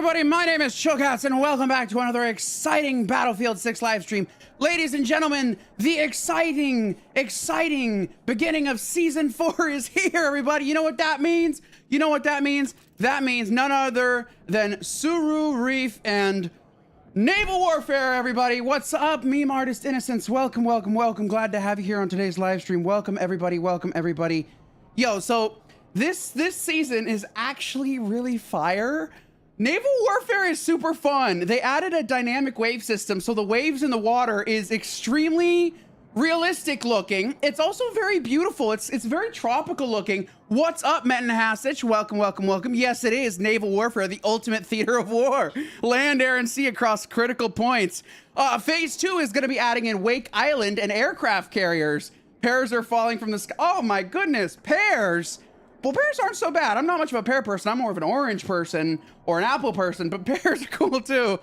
everybody, my name is Shoutouts and welcome back to another exciting Battlefield 6 live stream. Ladies and gentlemen, the exciting beginning of Season 4 is here, everybody. You know what that means? That means none other than Tsuru Reef and naval warfare, everybody. What's up, meme artist innocents? Welcome. Glad to have you here on today's live stream. Welcome, everybody. Yo, so this season is actually really fire. Naval warfare is super fun. They added a dynamic wave system, so the waves in the water is extremely realistic looking. It's also very beautiful. It's very tropical looking. What's up, Mettenhassich? Welcome. Yes, it is naval warfare, the ultimate theater of war. Land, air, and sea across critical points. Phase 2 is going to be adding in Wake Island and aircraft carriers. Pears are falling from the sky. Oh my goodness, pears. Well, pears aren't so bad. I'm not much of a pear person. I'm more of an orange person or an apple person, but pears are cool too.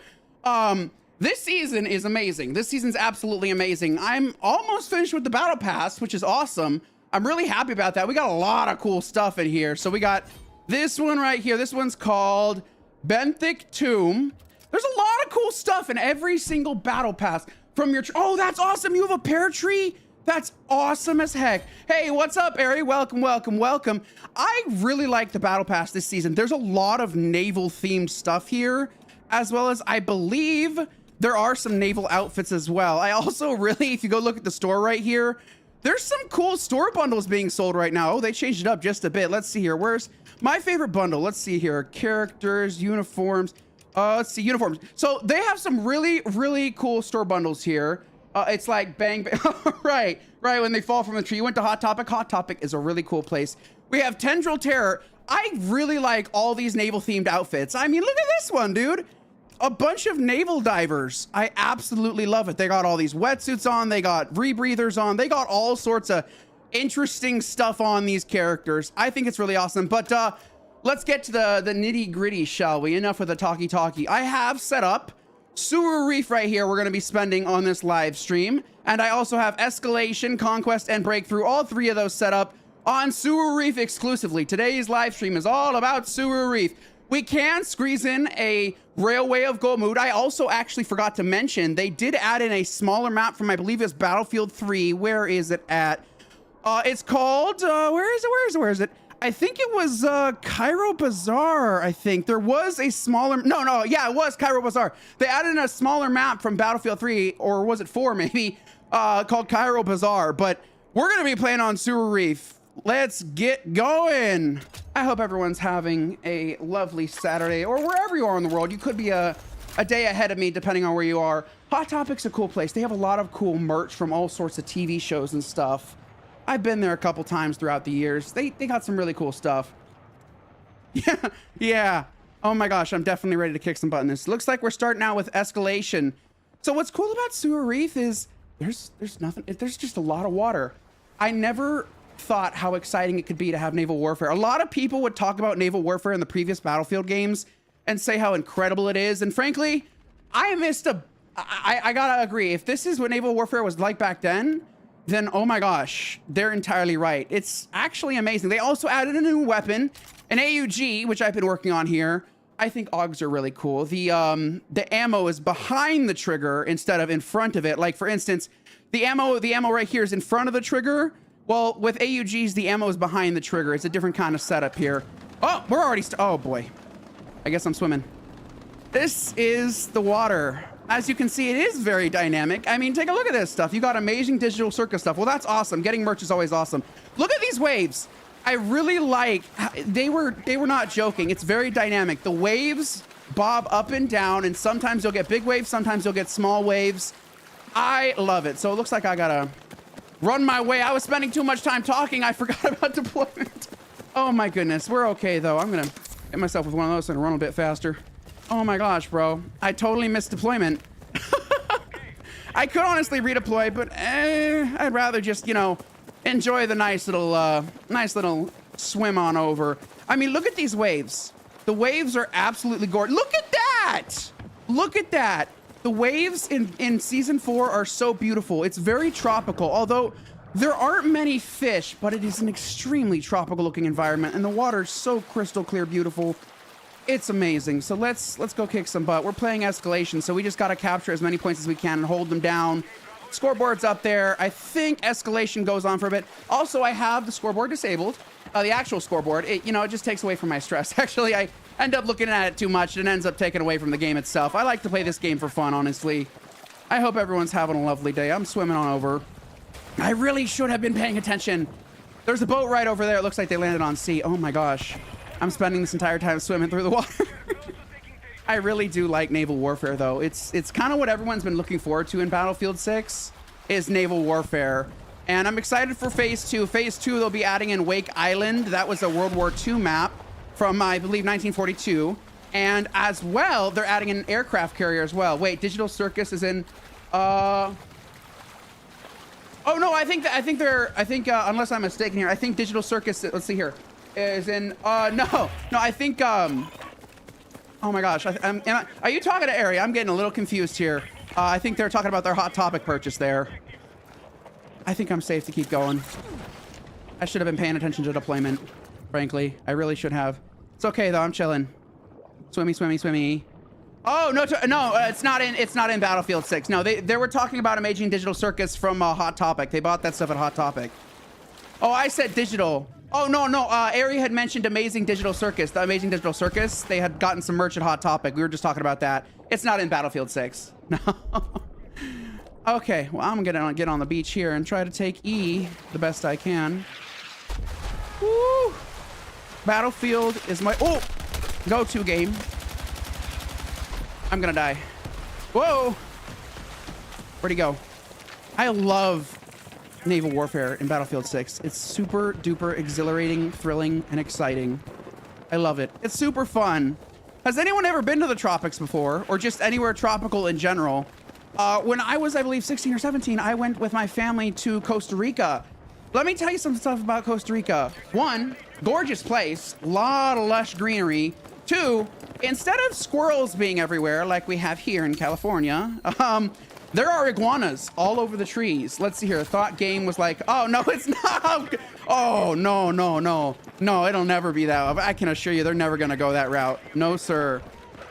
This season is amazing. This season's absolutely amazing. I'm almost finished with the battle pass, which is awesome. I'm really happy about that. We got a lot of cool stuff in here. So we got this one right here. This one's called Benthic Tomb. There's a lot of cool stuff in every single battle pass from your... Oh, that's awesome. You have a pear tree? That's awesome as heck. Hey, what's up, Ari? Welcome. I really like the battle pass this season. There's a lot of naval themed stuff here, as well as I believe there are some naval outfits as well. I also really, if you go look at the store right here, there's some cool store bundles being sold right now. Oh, they changed it up just a bit. Let's see here. Where's my favorite bundle? Let's see here. Characters, uniforms. Let's see, uniforms. So they have some really cool store bundles here. It's like bang. right when they fall from the tree. You went to Hot Topic. Hot Topic is a really cool place. We have Tendril Terror. I really like all these naval themed outfits. I mean, look at this one, dude. A bunch of naval divers. I absolutely love it. They got all these wetsuits on. They got rebreathers on. They got all sorts of interesting stuff on these characters. I think it's really awesome. But let's get to the nitty gritty, shall we? Enough with the talkie. I have set up Tsuru Reef right here. We're going to be spending on this live stream. And I also have Escalation, Conquest, and Breakthrough. All three of those set up on Tsuru Reef exclusively. Today's live stream is all about Tsuru Reef. We can squeeze in a Railway of Goldmood. I also actually forgot to mention, they did add in a smaller map from, I believe it's Battlefield 3. Where is it at? It's called, where is it? I think it was Cairo Bazaar, I think. There was a smaller, yeah, it was Cairo Bazaar. They added in a smaller map from Battlefield 3, or was it 4 maybe, called Cairo Bazaar. But we're going to be playing on Tsuru Reef. Let's get going. I hope everyone's having a lovely Saturday, or wherever you are in the world. You could be a day ahead of me, depending on where you are. Hot Topic's a cool place. They have a lot of cool merch from all sorts of TV shows and stuff. I've been there a couple times throughout the years. They got some really cool stuff. Yeah. Oh my gosh, I'm definitely ready to kick some buttons. Looks like we're starting out with Escalation. So what's cool about Tsuru Reef is there's nothing. There's just a lot of water. I never thought how exciting it could be to have naval warfare. A lot of people would talk about naval warfare in the previous Battlefield games and say how incredible it is. And frankly, I gotta agree. If this is what naval warfare was like back then oh my gosh, they're entirely right. It's actually amazing. They also added a new weapon, an AUG, which I've been working on here. I think AUGs are really cool. The ammo is behind the trigger instead of in front of it. Like for instance, the ammo right here is in front of the trigger. Well, with AUGs, the ammo is behind the trigger. It's a different kind of setup here. Oh, we're already, oh boy. I guess I'm swimming. This is the water. As you can see, it is very dynamic. I mean, take a look at this stuff. You got amazing digital circus stuff. Well, that's awesome. Getting merch is always awesome. Look at these waves. I really like, they were not joking. It's very dynamic. The waves bob up and down, and sometimes you'll get big waves, sometimes you'll get small waves. I love it. So it looks like I gotta run my way. I was spending too much time talking. I forgot about deployment. Oh my goodness. We're okay though. I'm gonna get myself with one of those and run a bit faster. Oh my gosh, bro. I totally missed deployment. I could honestly redeploy, but I'd rather just, you know, enjoy the nice little swim on over. I mean, look at these waves. The waves are absolutely gorgeous. Look at that. Look at that. The waves in season 4 are so beautiful. It's very tropical, although there aren't many fish, but it is an extremely tropical looking environment, and the water is so crystal clear, beautiful. It's amazing. So let's go kick some butt. We're playing Escalation, so we just got to capture as many points as we can and hold them down. Scoreboard's up there. I think Escalation goes on for a bit. Also, I have the scoreboard disabled. The actual scoreboard, it just takes away from my stress. Actually, I end up looking at it too much and it ends up taking away from the game itself. I like to play this game for fun, honestly. I hope everyone's having a lovely day. I'm swimming on over. I really should have been paying attention. There's a boat right over there. It looks like they landed on sea. Oh my gosh. I'm spending this entire time swimming through the water. I really do like naval warfare, though. It's kind of what everyone's been looking forward to in Battlefield 6 is naval warfare. And I'm excited for Phase 2. Phase 2, they'll be adding in Wake Island. That was a World War II map from, I believe, 1942. And as well, they're adding an aircraft carrier as well. Wait, Digital Circus is in... Oh, no, I think unless I'm mistaken here, I think Digital Circus, let's see here, is in... No, I think... Oh my gosh, are you talking to Ari? I'm getting a little confused here. I think they're talking about their Hot Topic purchase there. I think I'm safe to keep going. I should have been paying attention to deployment, frankly. I really should have. It's okay though, I'm chilling. Swimmy, swimmy, swimmy. Oh, no, it's not in Battlefield 6. No, they were talking about Amazing Digital Circus from Hot Topic. They bought that stuff at Hot Topic. Oh, I said digital. Oh, no. Ari had mentioned Amazing Digital Circus. The Amazing Digital Circus, they had gotten some merch at Hot Topic. We were just talking about that. It's not in Battlefield 6. No. Okay, well, I'm gonna get on the beach here and try to take E the best I can. Woo! Battlefield is my go-to game. I'm gonna die. Whoa! Where'd he go? I love naval warfare in Battlefield 6. It's super duper exhilarating, thrilling, and exciting. I love it. It's super fun. Has anyone ever been to the tropics before, or just anywhere tropical in general? When I was, I believe, 16 or 17, I went with my family to Costa Rica. Let me tell you some stuff about Costa Rica. One, gorgeous place, lot of lush greenery. Two, instead of squirrels being everywhere like we have here in California, there are iguanas all over the trees. Let's see here. Thought game was like, oh, no, it's not. Oh, no, it'll never be that. I can assure you they're never going to go that route. No, sir.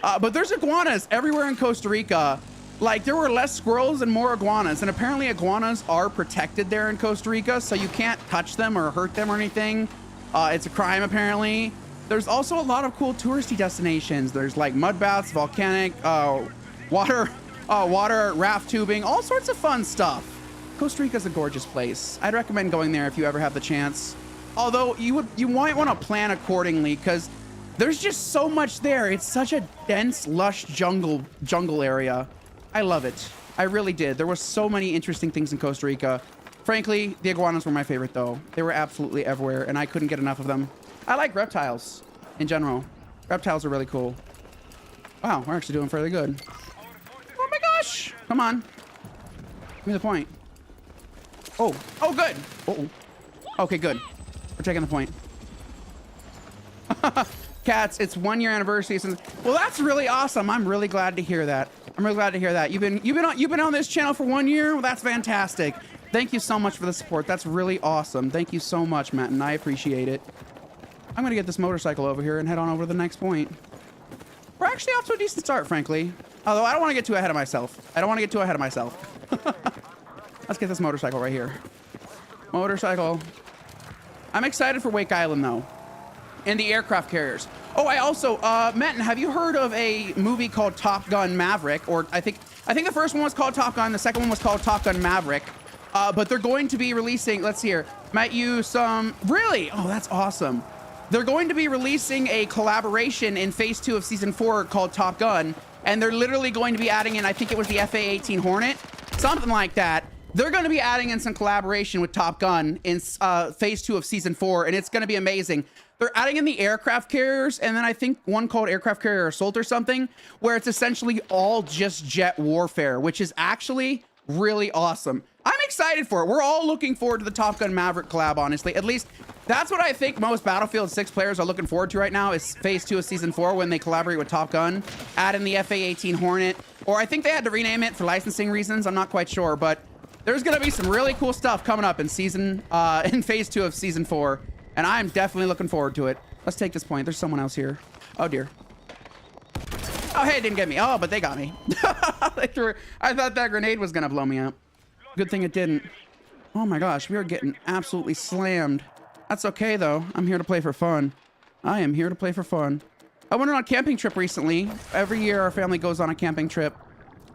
But there's iguanas everywhere in Costa Rica. Like, there were less squirrels and more iguanas. And apparently iguanas are protected there in Costa Rica, so you can't touch them or hurt them or anything. It's a crime, apparently. There's also a lot of cool touristy destinations. There's like mud baths, volcanic, water raft tubing, all sorts of fun stuff. Costa Rica's a gorgeous place. I'd recommend going there if you ever have the chance. Although you might want to plan accordingly because there's just so much there. It's such a dense, lush jungle area. I love it. I really did. There were so many interesting things in Costa Rica. Frankly, the iguanas were my favorite though. They were absolutely everywhere and I couldn't get enough of them. I like reptiles in general. Reptiles are really cool. Wow, we're actually doing fairly good. Oh my gosh. Come on. Give me the point. Oh, good. Uh-oh. Okay, good. We're taking the point. Cats, it's 1 year anniversary since. Well, that's really awesome. I'm really glad to hear that. I'm really glad to hear that. You've been on this channel for 1 year. Well, that's fantastic. Thank you so much for the support. That's really awesome. Thank you so much, Matt, and I appreciate it. I'm gonna get this motorcycle over here and head on over to the next point. We're actually off to a decent start, frankly. Although I don't want to get too ahead of myself. Let's get this motorcycle right here. Motorcycle. I'm excited for Wake Island though. And the aircraft carriers. Oh, I also, Menton, have you heard of a movie called Top Gun Maverick? Or I think the first one was called Top Gun. The second one was called Top Gun Maverick. But they're going to be releasing, let's see here. Might use some, really? Oh, that's awesome. They're going to be releasing a collaboration in Phase 2 of Season 4 called Top Gun. And they're literally going to be adding in, I think it was the FA-18 Hornet. Something like that. They're going to be adding in some collaboration with Top Gun in Phase 2 of Season 4. And it's going to be amazing. They're adding in the aircraft carriers, and then I think one called Aircraft Carrier Assault or something, where it's essentially all just jet warfare, which is actually really awesome. I'm excited for it. We're all looking forward to the Top Gun Maverick collab, honestly. At least that's what I think most Battlefield 6 players are looking forward to right now is Phase 2 of Season 4 when they collaborate with Top Gun, add in the FA-18 Hornet, or I think they had to rename it for licensing reasons. I'm not quite sure, but there's going to be some really cool stuff coming up in Phase 2 of Season 4. And I'm definitely looking forward to it. Let's take this point. There's someone else here. Oh, dear. Oh, hey, it didn't get me. Oh, but they got me. I thought that grenade was gonna blow me up. Good thing it didn't. Oh my gosh, we are getting absolutely slammed. That's okay though. I'm here to play for fun. I am here to play for fun. I went on a camping trip recently. Every year our family goes on a camping trip,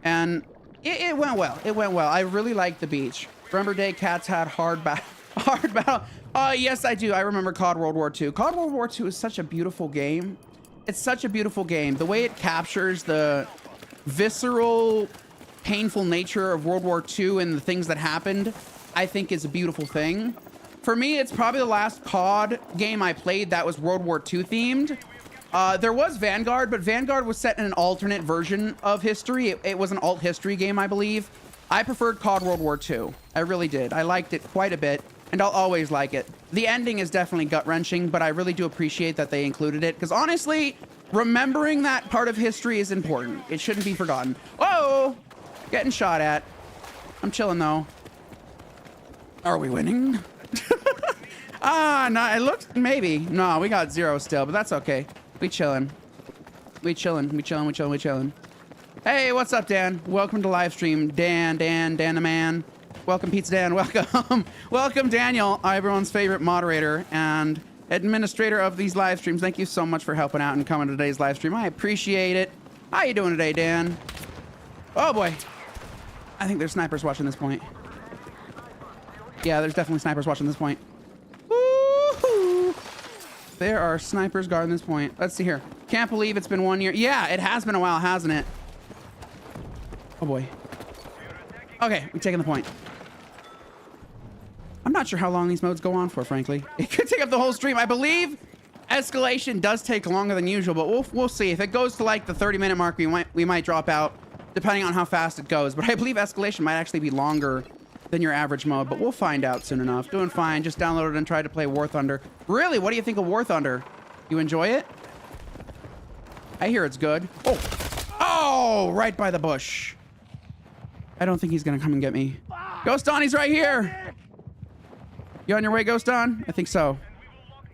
and it went well. It went well. I really liked the beach. Remember day cats had hard battle. Yes, I do. I remember COD World War II. COD World War II is such a beautiful game. It's such a beautiful game. The way it captures the visceral, painful nature of World War II and the things that happened, I think is a beautiful thing. For me, it's probably the last COD game I played that was World War II themed. There was Vanguard, but Vanguard was set in an alternate version of history. It was an alt history game, I believe. I preferred COD World War II. I really did. I liked it quite a bit, and I'll always like it. The ending is definitely gut-wrenching, but I really do appreciate that they included it, because honestly, remembering that part of history is important. It shouldn't be forgotten. Whoa! Getting shot at. I'm chilling, though. Are we winning? No, it looks maybe. No, we got 0 still, but that's okay. We chilling. We chilling. Hey, what's up, Dan? Welcome to live stream. Dan the man. Welcome, Pizza Dan. Welcome. Welcome, Daniel, everyone's favorite moderator and administrator of these live streams. Thank you so much for helping out and coming to today's live stream. I appreciate it. How you doing today, Dan? Oh, boy. I think there's snipers watching this point. Yeah, there's definitely snipers watching this point. Woo-hoo. There are snipers guarding this point. Let's see here. Can't believe it's been 1 year. Yeah, it has been a while, hasn't it? Oh, boy. Okay, we're taking the point. I'm not sure how long these modes go on for, frankly. It could take up the whole stream. I believe Escalation does take longer than usual, but we'll see. If it goes to like the 30-minute mark, we might drop out, depending on how fast it goes. But I believe Escalation might actually be longer than your average mode, but we'll find out soon enough. Doing fine. Just downloaded and tried to play War Thunder. Really? What do you think of War Thunder? You enjoy it? I hear it's good. Oh, right by the bush. I don't think he's gonna come and get me. Ghost Don, he's right here. You on your way, Ghost Don? I think so.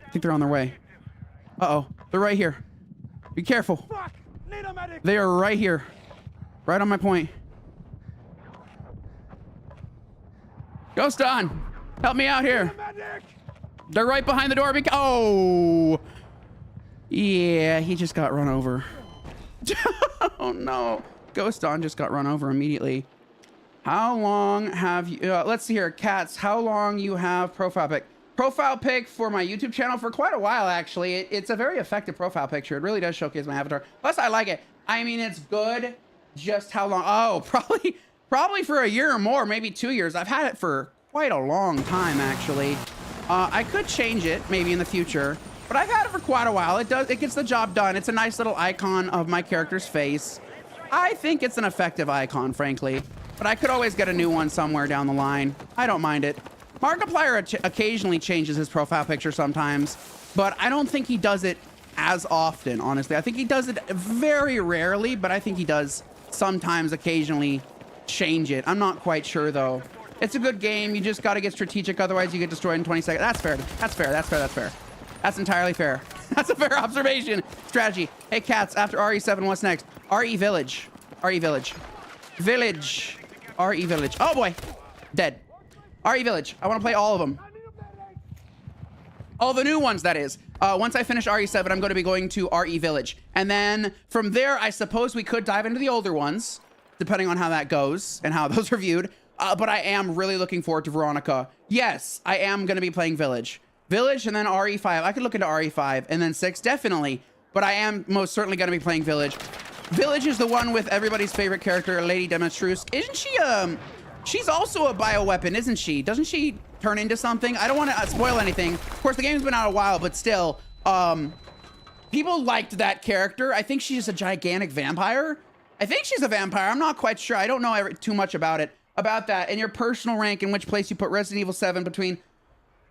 I think they're on their way. Uh-oh, they're right here. Be careful. They are right here. Right on my point. Ghost Don, help me out here. They're right behind the door. Oh, yeah, he just got run over. Oh no, Ghost Don just got run over immediately. How long have you, let's see here, Cats, how long you have profile pic? Profile pic for my YouTube channel for quite a while, actually. It's a very effective profile picture. It really does showcase my avatar. Plus, I like it. I mean, it's good. Just how long? Oh, probably for a year or more, maybe 2 years. I've had it for quite a long time, actually. I could change it maybe in the future, but I've had it for quite a while. It gets the job done. It's a nice little icon of my character's face. I think it's an effective icon, frankly, but I could always get a new one somewhere down the line. I don't mind it. Markiplier occasionally changes his profile picture sometimes, but I don't think he does it as often, honestly. I think he does it very rarely, but I think he does sometimes occasionally change it. I'm not quite sure, though. It's a good game. You just got to get strategic, otherwise you get destroyed in 20 seconds. That's fair. That's fair. That's fair. That's fair. That's entirely fair. That's a fair observation. Strategy. Hey, Cats, after RE7, what's next? RE Village. RE Village. Village. RE Village. Oh, boy. Dead. RE Village. I want to play all of them. All the new ones, that is. Once I finish RE7, I'm going to be going to RE Village. And then from there, I suppose we could dive into the older ones, depending on how that goes and how those are viewed. But I am really looking forward to Veronica. Yes, I am going to be playing Village. Village and then RE5. I could look into RE5 and then 6, definitely. But I am most certainly going to be playing Village. Village is the one with everybody's favorite character, Lady Demetrusk. Isn't she, she's also a bioweapon, isn't she? Doesn't she turn into something? I don't want to spoil anything. Of course, the game's been out a while, but still, people liked that character. I think she's a gigantic vampire. I think she's a vampire. I'm not quite sure. I don't know too much about it. About that, in your personal rank, in which place you put Resident Evil 7 between...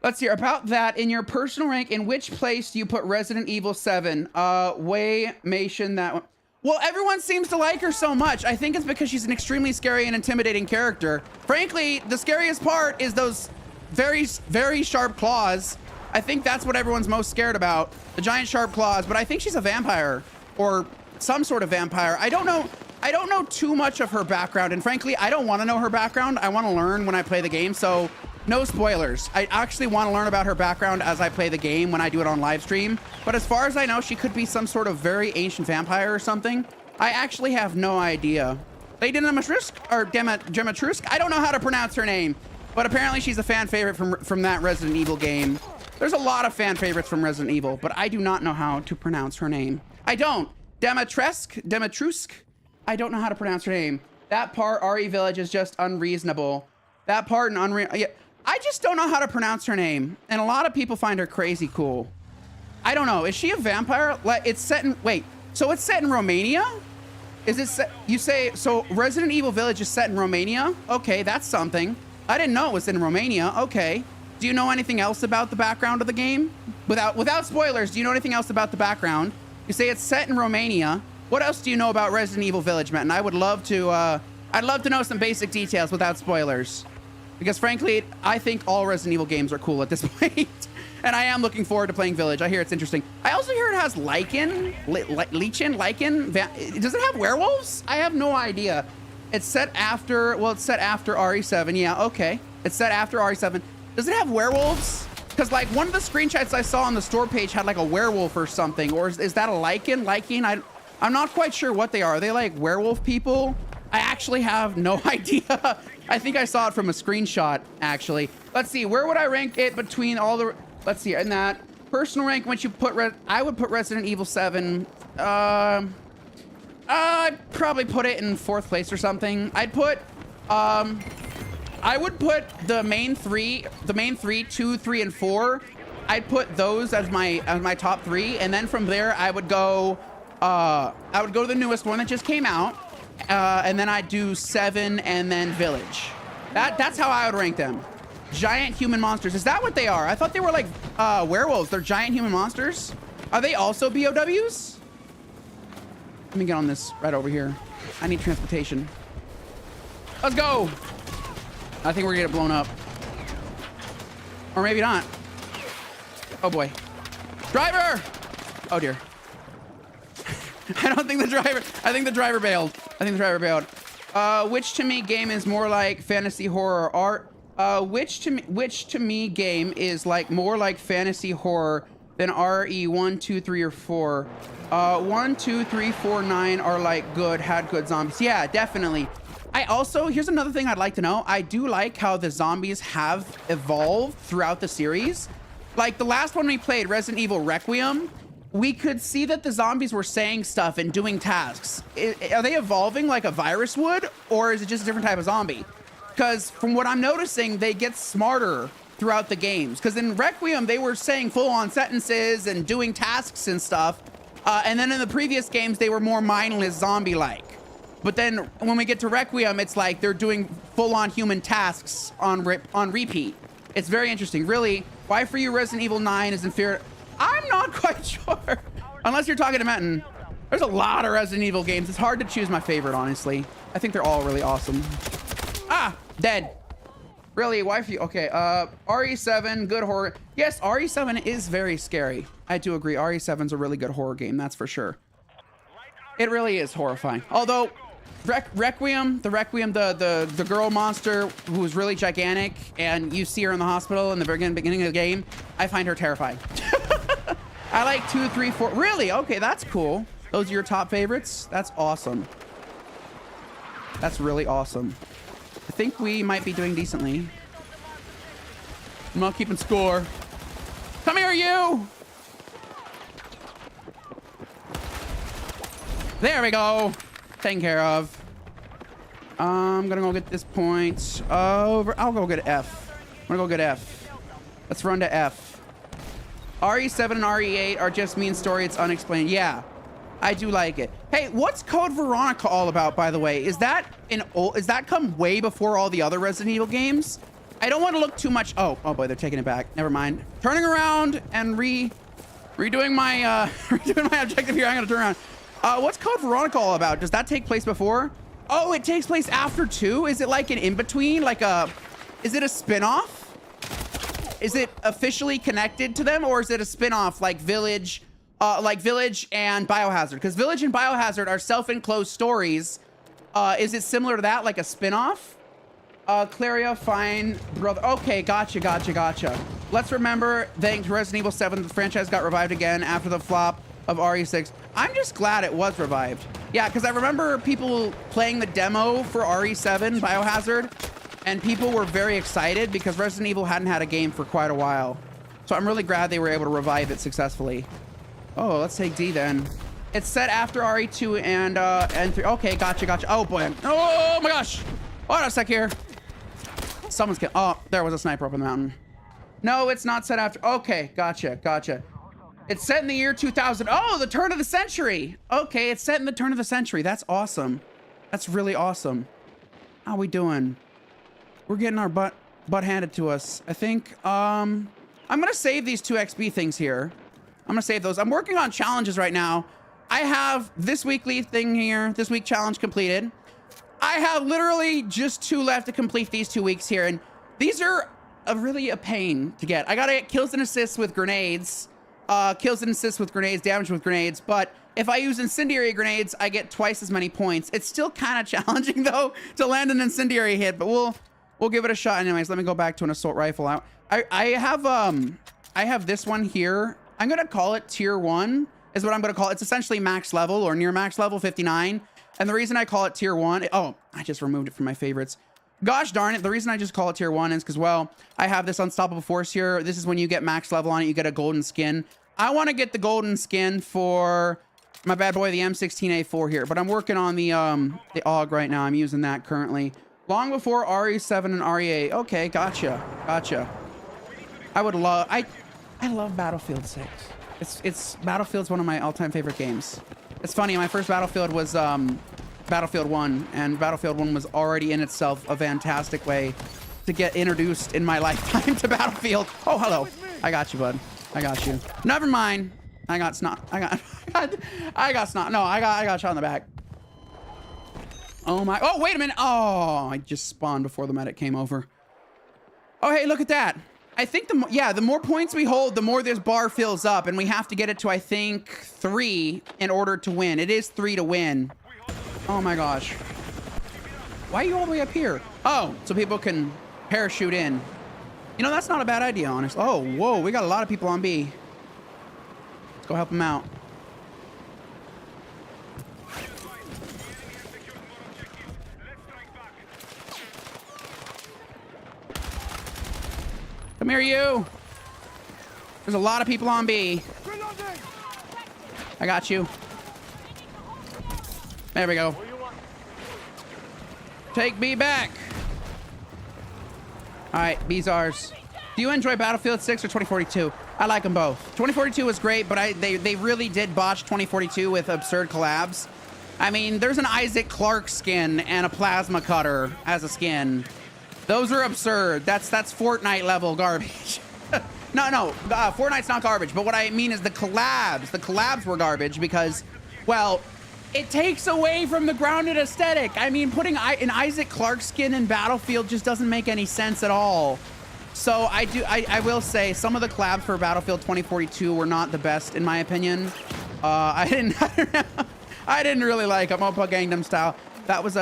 Let's hear about that. In your personal rank, in which place do you put Resident Evil 7? Waymation that one. Well, everyone seems to like her so much. I think it's because she's an extremely scary and intimidating character. Frankly, the scariest part is those very, very sharp claws. I think that's what everyone's most scared about. The giant sharp claws, but I think she's a vampire. Or some sort of vampire. I don't know too much of her background, and frankly, I don't want to know her background. I want to learn when I play the game, so no spoilers. I actually want to learn about her background as I play the game when I do it on live stream. But as far as I know, she could be some sort of very ancient vampire or something. I actually have no idea. Lady Demetrusk or Demetrusk? I don't know how to pronounce her name, but apparently she's a fan favorite from that Resident Evil game. There's a lot of fan favorites from Resident Evil, but I do not know how to pronounce her name. I don't. Demetrusk? I don't know how to pronounce her name. That part, RE Village, is just unreasonable. That part in yeah, I just don't know how to pronounce her name, and a lot of people find her crazy cool. I don't know. Is she a vampire? It's set in... Wait. So it's set in Romania? Is it set... You say... So Resident Evil Village is set in Romania? Okay, that's something. I didn't know it was in Romania. Okay. Do you know anything else about the background of the game? Without spoilers, do you know anything else about the background? You say it's set in Romania. What else do you know about Resident Evil Village, Matt? And I would love to... I'd love to know some basic details without spoilers. Because frankly, I think all Resident Evil games are cool at this point. And I am looking forward to playing Village. I hear it's interesting. I also hear it has lichen. Does it have werewolves? I have no idea. It's set after, well, it's set after RE7. Yeah, okay. It's set after RE7. Does it have werewolves? Because like one of the screenshots I saw on the store page had like a werewolf or something. Or is that a lichen? I'm not quite sure what they are. Are they like werewolf people? I actually have no idea. I think I saw it from a screenshot, actually. Let's see, where would I rank it between all the... Let's see, in that personal rank, once you put... I would put Resident Evil 7... I'd probably put it in 4th place or something. I'd put... I would put the main three, 2, 3, and 4. I'd put those as my top 3, and then from there, I would go to the newest one that just came out. And then I do 7 and then Village. That's how I would rank them. Giant human monsters. Is that what they are? I thought they were like werewolves. They're giant human monsters. Are they also BOWs? Let me get on this right over here. I need transportation. Let's go. I think we're gonna get blown up. Or maybe not. Oh boy. Driver! Oh dear. I don't think the driver... I think the driver bailed. Which to me game is more like fantasy horror art? Which to me game is like more like fantasy horror than RE 1, 2, 3, or 4? 1, 2, 3, 4, 9 are like had good zombies. Yeah, definitely. I also... Here's another thing I'd like to know. I do like how the zombies have evolved throughout the series. Like the last one we played, Resident Evil Requiem, we could see that the zombies were saying stuff and doing tasks. Are they evolving like a virus would, or is it just a different type of zombie? Because from what I'm noticing, they get smarter throughout the games. Because in Requiem, they were saying full-on sentences and doing tasks and stuff. And then in the previous games, they were more mindless zombie-like. But then when we get to Requiem, it's like they're doing full-on human tasks on repeat. It's very interesting. Really, why for you Resident Evil 9 is inferior? I'm not quite sure. Unless you're talking to Metin. There's a lot of Resident Evil games. It's hard to choose my favorite, honestly. I think they're all really awesome. Ah, dead. Really, why for you? Okay, RE7, good horror. Yes, RE7 is very scary. I do agree. RE7's a really good horror game, that's for sure. It really is horrifying. Although, Requiem, the girl monster who's really gigantic, and you see her in the hospital in the beginning of the game, I find her terrifying. I like 2, 3, 4. Really? Okay, that's cool. Those are your top favorites? That's awesome. That's really awesome. I think we might be doing decently. I'm not keeping score. Come here, you! There we go. Taken care of. I'm gonna go get this point over. I'll go get F. I'm gonna go get F. Let's run to F. RE7 and RE8 are just mean story. It's unexplained. Yeah, I do like it. Hey, what's Code Veronica all about, by the way? Is that come way before all the other Resident Evil games? I don't want to look too much. Oh boy, they're taking it back. Never mind. Turning around and redoing my redoing my objective here. I'm gonna turn around. What's Code Veronica all about? Does that take place before? Oh, it takes place after 2? Is it like an in-between? Like is it a spin-off? Is it officially connected to them, or is it a spin-off like Village like Village and Biohazard, because Village and Biohazard are self-enclosed stories. Is it similar to that, like a spin-off? Claria, fine, brother. Okay, gotcha. Let's remember, thanks to Resident Evil 7, the franchise got revived again after the flop of RE6. I'm just glad it was revived. Yeah, because I remember people playing the demo for RE7 Biohazard, and people were very excited because Resident Evil hadn't had a game for quite a while. So I'm really glad they were able to revive it successfully. Oh, let's take D then. It's set after RE2 and 3. Okay, gotcha. Oh boy. Oh my gosh. Hold on a sec here. Someone's killing. Oh, there was a sniper up in the mountain. No, it's not set after. Okay, gotcha. It's set in the year 2000. Oh, the turn of the century. Okay, it's set in the turn of the century. That's awesome. That's really awesome. How we doing? We're getting our butt handed to us. I think, I'm gonna save these 2 XP things here. I'm gonna save those. I'm working on challenges right now. I have this weekly thing here, this week challenge completed. I have literally just 2 left to complete these 2 weeks here, and these are really a pain to get. I gotta get kills and assists with grenades, damage with grenades, but if I use incendiary grenades, I get twice as many points. It's still kind of challenging though to land an incendiary hit, but we'll give it a shot anyways. Let me go back to an assault rifle out. I have this one here. I'm gonna call it tier 1 is what I'm gonna call it. It's essentially max level or near max level, 59. And the reason I call it tier 1, oh, I just removed it from my favorites. Gosh darn it. The reason I just call it tier 1 is because, well, I have this unstoppable force here. This is when you get max level on it, you get a golden skin. I want to get the golden skin for my bad boy, the M16A4 here, but I'm working on the AUG right now. I'm using that currently. Long before RE7 and RE8. Okay, gotcha. I love Battlefield 6. It's Battlefield's one of my all-time favorite games. It's funny, my first Battlefield was Battlefield 1, and Battlefield 1 was already in itself a fantastic way to get introduced in my lifetime to Battlefield. Oh, hello. I got you, bud. I got you. Never mind. I got snot. I got snot. No, I got shot in the back. Oh my. Oh, wait a minute. Oh, I just spawned before the medic came over. Oh, hey, look at that. I think the more points we hold, the more this bar fills up, and we have to get it to, I think, 3 in order to win. It is 3 to win. Oh my gosh. Why are you all the way up here? Oh, so people can parachute in. You know, that's not a bad idea, honestly. Oh, whoa, we got a lot of people on B. Let's go help them out. Come here, you. There's a lot of people on B. I got you. There we go. Take B back. All right, B's ours. Do you enjoy Battlefield 6 or 2042? I like them both. 2042 was great, but they really did botch 2042 with absurd collabs. I mean, there's an Isaac Clarke skin and a plasma cutter as a skin. Those are absurd. That's Fortnite level garbage. No, Fortnite's not garbage. But what I mean is the collabs. The collabs were garbage because, well, it takes away from the grounded aesthetic. I mean, putting an Isaac Clarke skin in Battlefield just doesn't make any sense at all. So I will say some of the collabs for Battlefield 2042 were not the best in my opinion. I didn't really like them. Oppa Gangnam Style. That was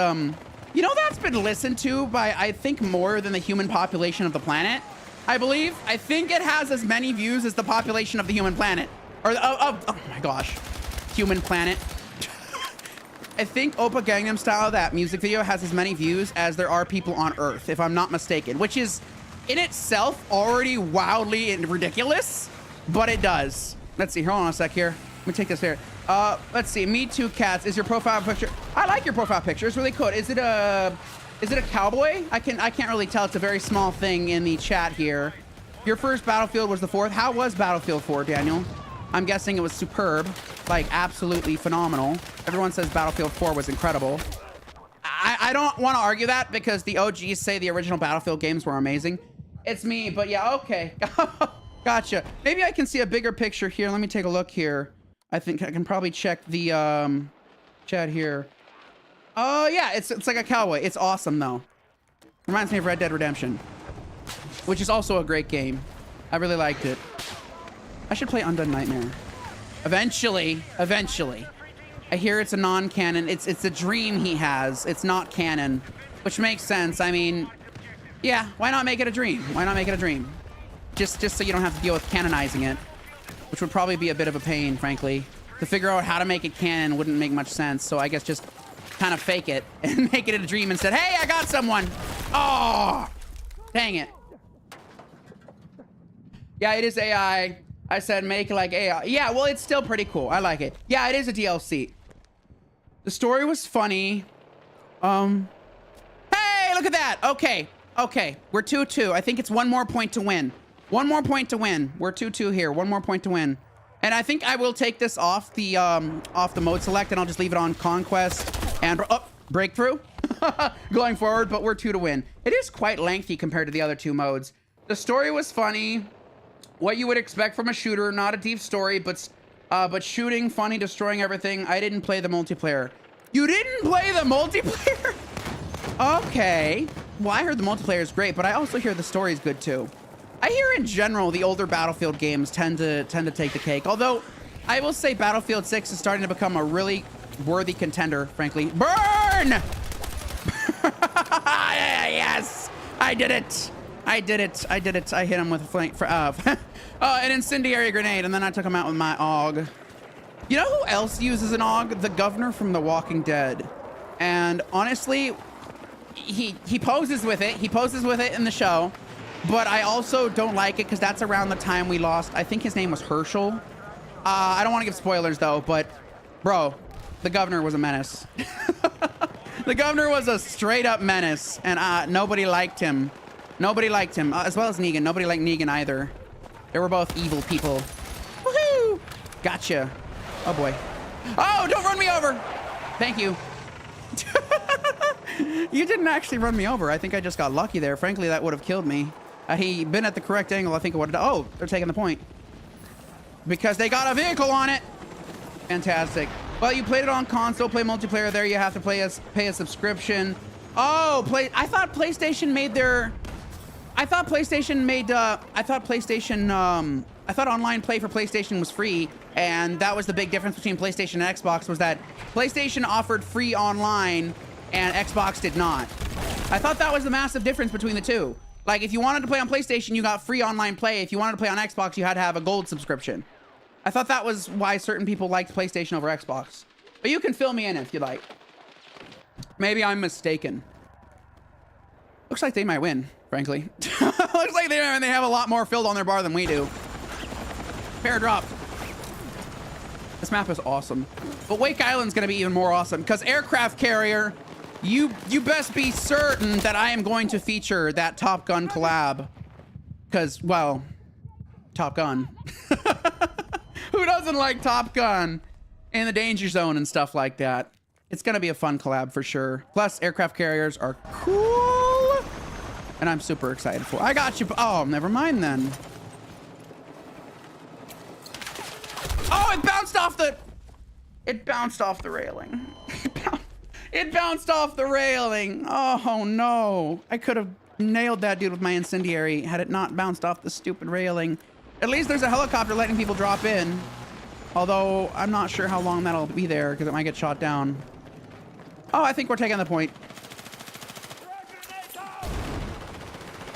you know, that's been listened to by, I think, more than the human population of the planet, I believe. I think it has as many views as the population of the human planet. Or, oh my gosh. Human planet. I think Oppa Gangnam Style, that music video, has as many views as there are people on Earth, if I'm not mistaken. Which is, in itself, already wildly and ridiculous. But it does. Let's see, hold on a sec here. Let me take this here. Let's see. Me Too Cats. Is your profile picture? I like your profile picture. It's really cool. Is it a cowboy? I can't really tell. It's a very small thing in the chat here. Your first Battlefield was the 4th. How was Battlefield 4, Daniel? I'm guessing it was superb, like absolutely phenomenal. Everyone says Battlefield 4 was incredible. I don't want to argue that because the OGs say the original Battlefield games were amazing. It's me, but yeah, okay. Gotcha. Maybe I can see a bigger picture here. Let me take a look here. I think I can probably check the chat here. Oh yeah, it's like a cowboy. It's awesome though. Reminds me of Red Dead Redemption, which is also a great game. I really liked it. I should play Undead Nightmare. Eventually. I hear it's a non-canon. It's a dream he has. It's not canon, which makes sense. I mean, yeah, why not make it a dream? Why not make it a dream? Just so you don't have to deal with canonizing it, which would probably be a bit of a pain, frankly. To figure out how to make it canon wouldn't make much sense, so I guess just kind of fake it and make it a dream instead. Hey, I got someone! Oh, dang it. Yeah, it is AI. I said make it like AI. Yeah, well, it's still pretty cool. I like it. Yeah, it is a DLC. The story was funny. Hey, look at that. Okay. We're 2-2. I think it's one more point to win. One more point to win. We're 2-2 here. One more point to win. And I think I will take this off the mode select, and I'll just leave it on Conquest and breakthrough going forward, but we're 2 to win. It is quite lengthy compared to the other 2 modes. The story was funny. What you would expect from a shooter, not a deep story, but shooting, funny, destroying everything. I didn't play the multiplayer. You didn't play the multiplayer? Okay. Well, I heard the multiplayer is great, but I also hear the story is good too. I hear in general the older Battlefield games tend to take the cake. Although I will say Battlefield 6 is starting to become a really worthy contender, frankly. Burn! Yes, I did it. I hit him with a flank for an incendiary grenade, and then I took him out with my AUG. You know who else uses an AUG? The governor from The Walking Dead. And honestly, he poses with it. He poses with it in the show. But I also don't like it because that's around the time we lost. I think his name was Herschel. I don't want to give spoilers though, but bro, the governor was a menace. The governor was a straight up menace, and nobody liked him. Nobody liked him, as well as Negan. Nobody liked Negan either. They were both evil people. Woohoo! Gotcha. Oh boy. Oh, don't run me over. Thank you. You didn't actually run me over. I think I just got lucky there. Frankly, that would have killed me. Had he been at the correct angle, I think it would have. Oh, they're taking the point. Because they got a vehicle on it. Fantastic. Well, you played it on console, play multiplayer there. You have to pay a subscription. Oh, I thought PlayStation made their... I thought online play for PlayStation was free, and that was the big difference between PlayStation and Xbox, was that PlayStation offered free online and Xbox did not. I thought that was the massive difference between the two. Like, if you wanted to play on PlayStation, you got free online play. If you wanted to play on Xbox, you had to have a gold subscription. I thought that was why certain people liked PlayStation over Xbox. But you can fill me in if you like. Maybe I'm mistaken. Looks like they might win, frankly. Looks like they have a lot more filled on their bar than we do. Fair drop. This map is awesome. But Wake Island's gonna be even more awesome, because aircraft carrier, you best be certain that I am going to feature that Top Gun collab. Because, well, Top Gun. Who doesn't like Top Gun in the danger zone and stuff like that? It's gonna be a fun collab for sure. Plus, aircraft carriers are cool, and I'm super excited for it. I got you. Oh, never mind then. Oh, it bounced off the... It bounced off the railing. It bounced off the railing. Oh no. I could have nailed that dude with my incendiary had it not bounced off the stupid railing. At least there's a helicopter letting people drop in. Although, I'm not sure how long that'll be there because it might get shot down. Oh, I think we're taking the point.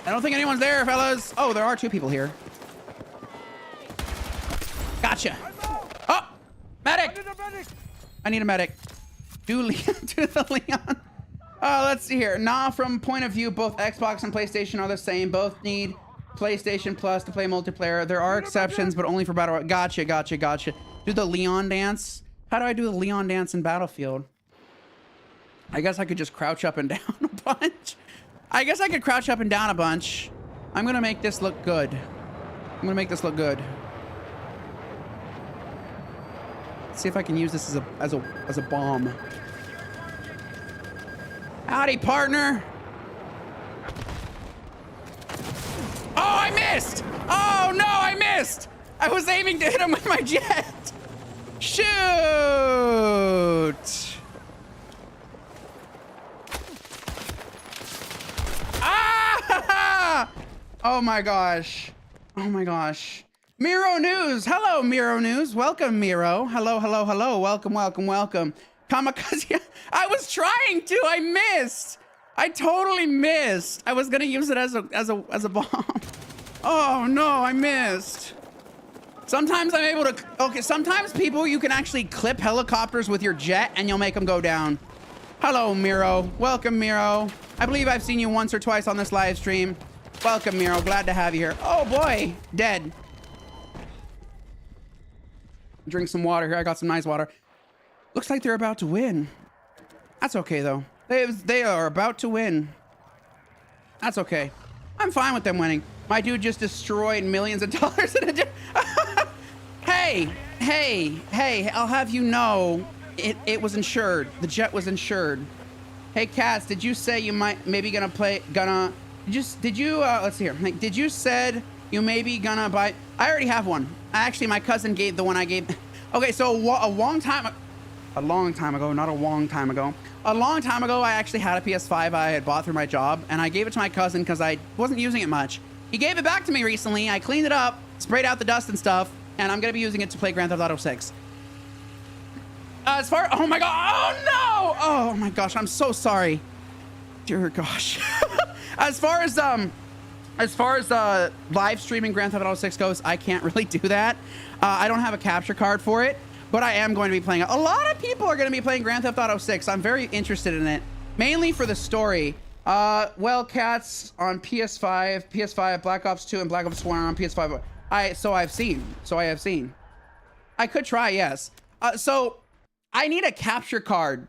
I don't think anyone's there, fellas. Oh, there are 2 people here. Gotcha. Oh, medic. I need a medic. Do the Leon. Let's see here. Nah, from point of view, both Xbox and PlayStation are the same. Both need PlayStation Plus to play multiplayer. There are exceptions, but only for Battle. Gotcha. Do the Leon dance. How do I do the Leon dance in Battlefield? I guess I could just crouch up and down a bunch. I'm gonna make this look good. Let's see if I can use this as a bomb. Howdy, partner. Oh, I missed! Oh no, I missed! I was aiming to hit him with my jet. Shoot! Ah! Oh my gosh. Miro News. Hello, Miro News. Welcome, Miro. Hello, hello, hello. Welcome, welcome, welcome. Kamikaze. I was trying to. I missed. I totally missed. I was gonna use it as a bomb. Oh no, I missed. Sometimes I'm able to. Okay, sometimes people you can actually clip helicopters with your jet and you'll make them go down. Hello, Miro. Welcome, Miro. I believe I've seen you once or twice on this live stream. Welcome, Miro. Glad to have you here. Oh boy, dead. Drink some water here. I got some nice water. Looks like they're about to win. That's okay though. They are about to win. That's okay. I'm fine with them winning. My dude just destroyed millions of dollars in a hey, I'll have you know, it was insured. The jet was insured. Hey, Cats, did you say you maybe gonna did you, let's see here. Like, did you said you maybe gonna buy, I already have one. Actually, my cousin gave the one I gave. Okay, so a long time ago, I actually had a PS5 I had bought through my job, and I gave it to my cousin because I wasn't using it much. He gave it back to me recently. I cleaned it up, sprayed out the dust and stuff, and I'm gonna be using it to play Grand Theft Auto 6. Oh my god, oh no! Oh my gosh, I'm so sorry. Dear gosh. As far as live streaming Grand Theft Auto 6 goes, I can't really do that. I don't have a capture card for it, but I am going to be playing it. A lot of people are going to be playing Grand Theft Auto 6. I'm very interested in it, mainly for the story. Well, Cats on PS5, Black Ops 2 and Black Ops 1 on PS5. So I have seen. I could try, yes. So I need a capture card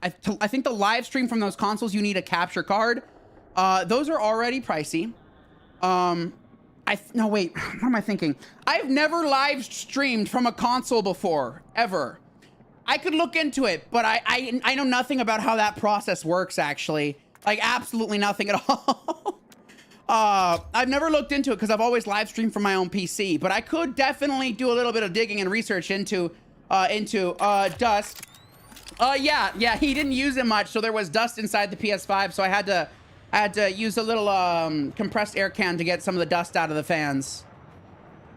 I think the live stream from those consoles, you need a capture card. Those are already pricey. No, wait, what am I thinking? I've never live streamed from a console before, ever. I could look into it, but I know nothing about how that process works, actually. Like, absolutely nothing at all. I've never looked into it because I've always live streamed from my own PC, but I could definitely do a little bit of digging and research into dust. Yeah, he didn't use it much, so there was dust inside the PS5, so I had to use a little compressed air can to get some of the dust out of the fans.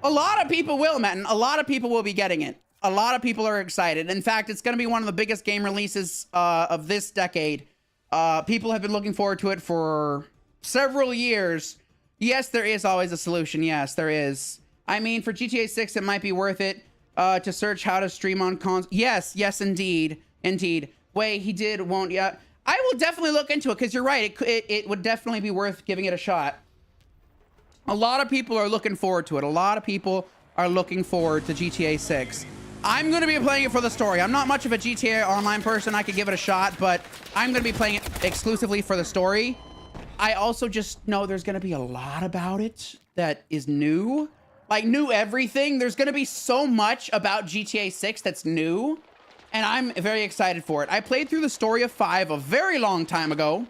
A lot of people will, Matten. A lot of people will be getting it. A lot of people are excited. In fact, it's going to be one of the biggest game releases of this decade. People have been looking forward to it for several years. Yes, there is always a solution. Yes, there is. I mean, for GTA 6, it might be worth it to search how to stream on cons. Yes, indeed. Wait, won't yet. I will definitely look into it because you're right. It would definitely be worth giving it a shot. A lot of people are looking forward to it. A lot of people are looking forward to GTA 6. I'm going to be playing it for the story. I'm not much of a GTA Online person. I could give it a shot, but I'm going to be playing it exclusively for the story. I also just know there's going to be a lot about it that is new. Like, new everything. There's going to be so much about GTA 6 that's new. And I'm very excited for it. I played through the story of 5 a very long time ago.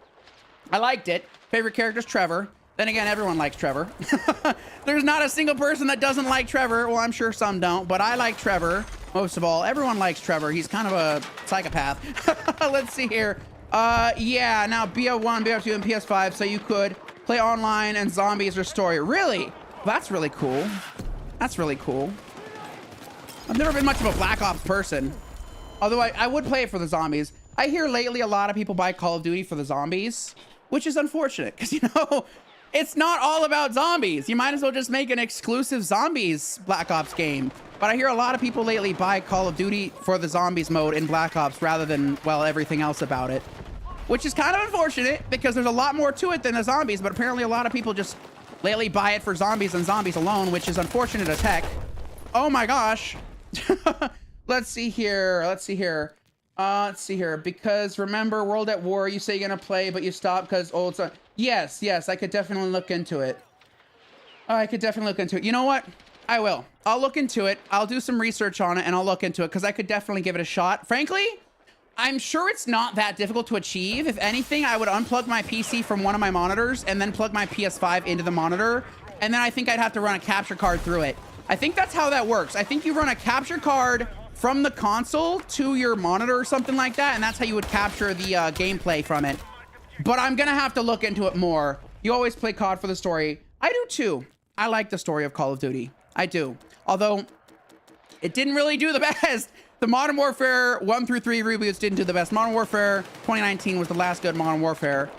I liked it. Favorite character is Trevor. Then again, everyone likes Trevor. There's not a single person that doesn't like Trevor. Well, I'm sure some don't, but I like Trevor most of all. Everyone likes Trevor. He's kind of a psychopath. Let's see here. Yeah, now BO1, BO2, and PS5, so you could play online and zombies or story. Really? That's really cool. That's really cool. I've never been much of a Black Ops person. Although I would play it for the zombies. I hear lately a lot of people buy Call of Duty for the zombies, which is unfortunate because, you know, it's not all about zombies. You might as well just make an exclusive zombies Black Ops game. But I hear a lot of people lately buy Call of Duty for the zombies mode in Black Ops rather than, well, everything else about it, which is kind of unfortunate because there's a lot more to it than the zombies. But apparently a lot of people just lately buy it for zombies and zombies alone, which is unfortunate as heck. Oh my gosh. Let's see here. Because remember, World at War, you say you're gonna play, but you stop because old son. Yes, I could definitely look into it. You know what? I will. I'll look into it. I'll do some research on it and I'll look into it because I could definitely give it a shot. Frankly, I'm sure it's not that difficult to achieve. If anything, I would unplug my PC from one of my monitors and then plug my PS5 into the monitor. And then I think I'd have to run a capture card through it. I think that's how that works. I think you run a capture card from the console to your monitor or something like that, and that's how you would capture the gameplay from it. But I'm gonna have to look into it more. You always play COD for the story. I do too. I like the story of Call of Duty. I do. Although it didn't really do the best. The Modern Warfare 1 through 3 reboots didn't do the best. Modern Warfare 2019 was the last good Modern Warfare.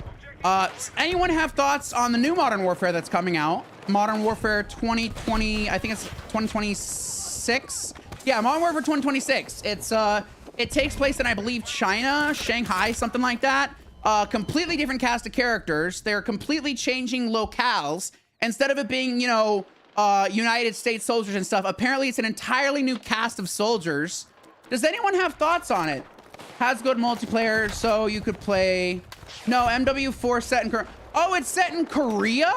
Anyone have thoughts on the new Modern Warfare that's coming out? Modern Warfare 2020, I think it's 2026. Yeah, Modern Warfare 2026. It takes place in, I believe, China, Shanghai, something like that. Completely different cast of characters. They're completely changing locales. Instead of it being, you know, United States soldiers and stuff, apparently it's an entirely new cast of soldiers. Does anyone have thoughts on it? Has good multiplayer, so you could play... No, MW4 set in Korea. Oh, it's set in Korea?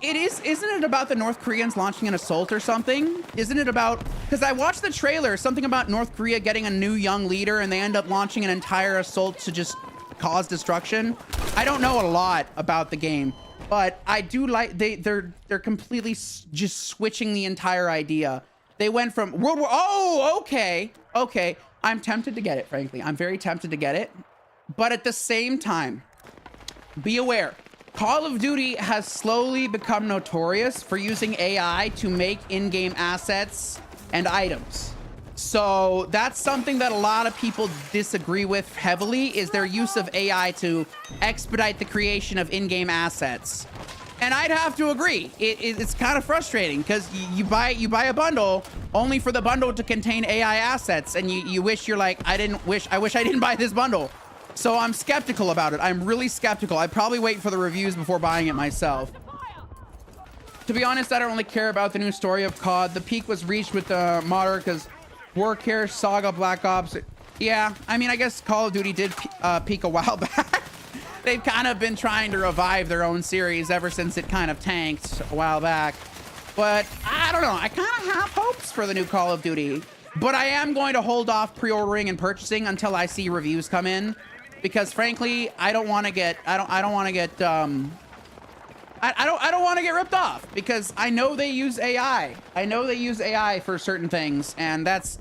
It is... Isn't it about the North Koreans launching an assault or something? Isn't it about... Because I watched the trailer, something about North Korea getting a new young leader and they end up launching an entire assault to just cause destruction. I don't know a lot about the game, but I do like... They're completely just switching the entire idea. They went from World War... Oh, okay. Okay. I'm tempted to get it, frankly. I'm very tempted to get it. But at the same time, be aware. Call of Duty has slowly become notorious for using AI to make in-game assets and items. So that's something that a lot of people disagree with heavily, is their use of AI to expedite the creation of in-game assets. And I'd have to agree. It's kind of frustrating because you buy a bundle only for the bundle to contain AI assets, and you wish you're like, I wish I didn't buy this bundle. So I'm skeptical about it. I'm really skeptical. I'd probably wait for the reviews before buying it myself. To be honest, I don't really care about the new story of COD. The peak was reached with the modder because Warcare, Saga, Black Ops. Yeah, I mean, I guess Call of Duty did peak a while back. They've kind of been trying to revive their own series ever since it kind of tanked a while back. But I don't know. I kind of have hopes for the new Call of Duty. But I am going to hold off pre-ordering and purchasing until I see reviews come in. Because frankly, I don't want to get I don't want to get ripped off, because I know they use AI. I know they use AI for certain things, and that's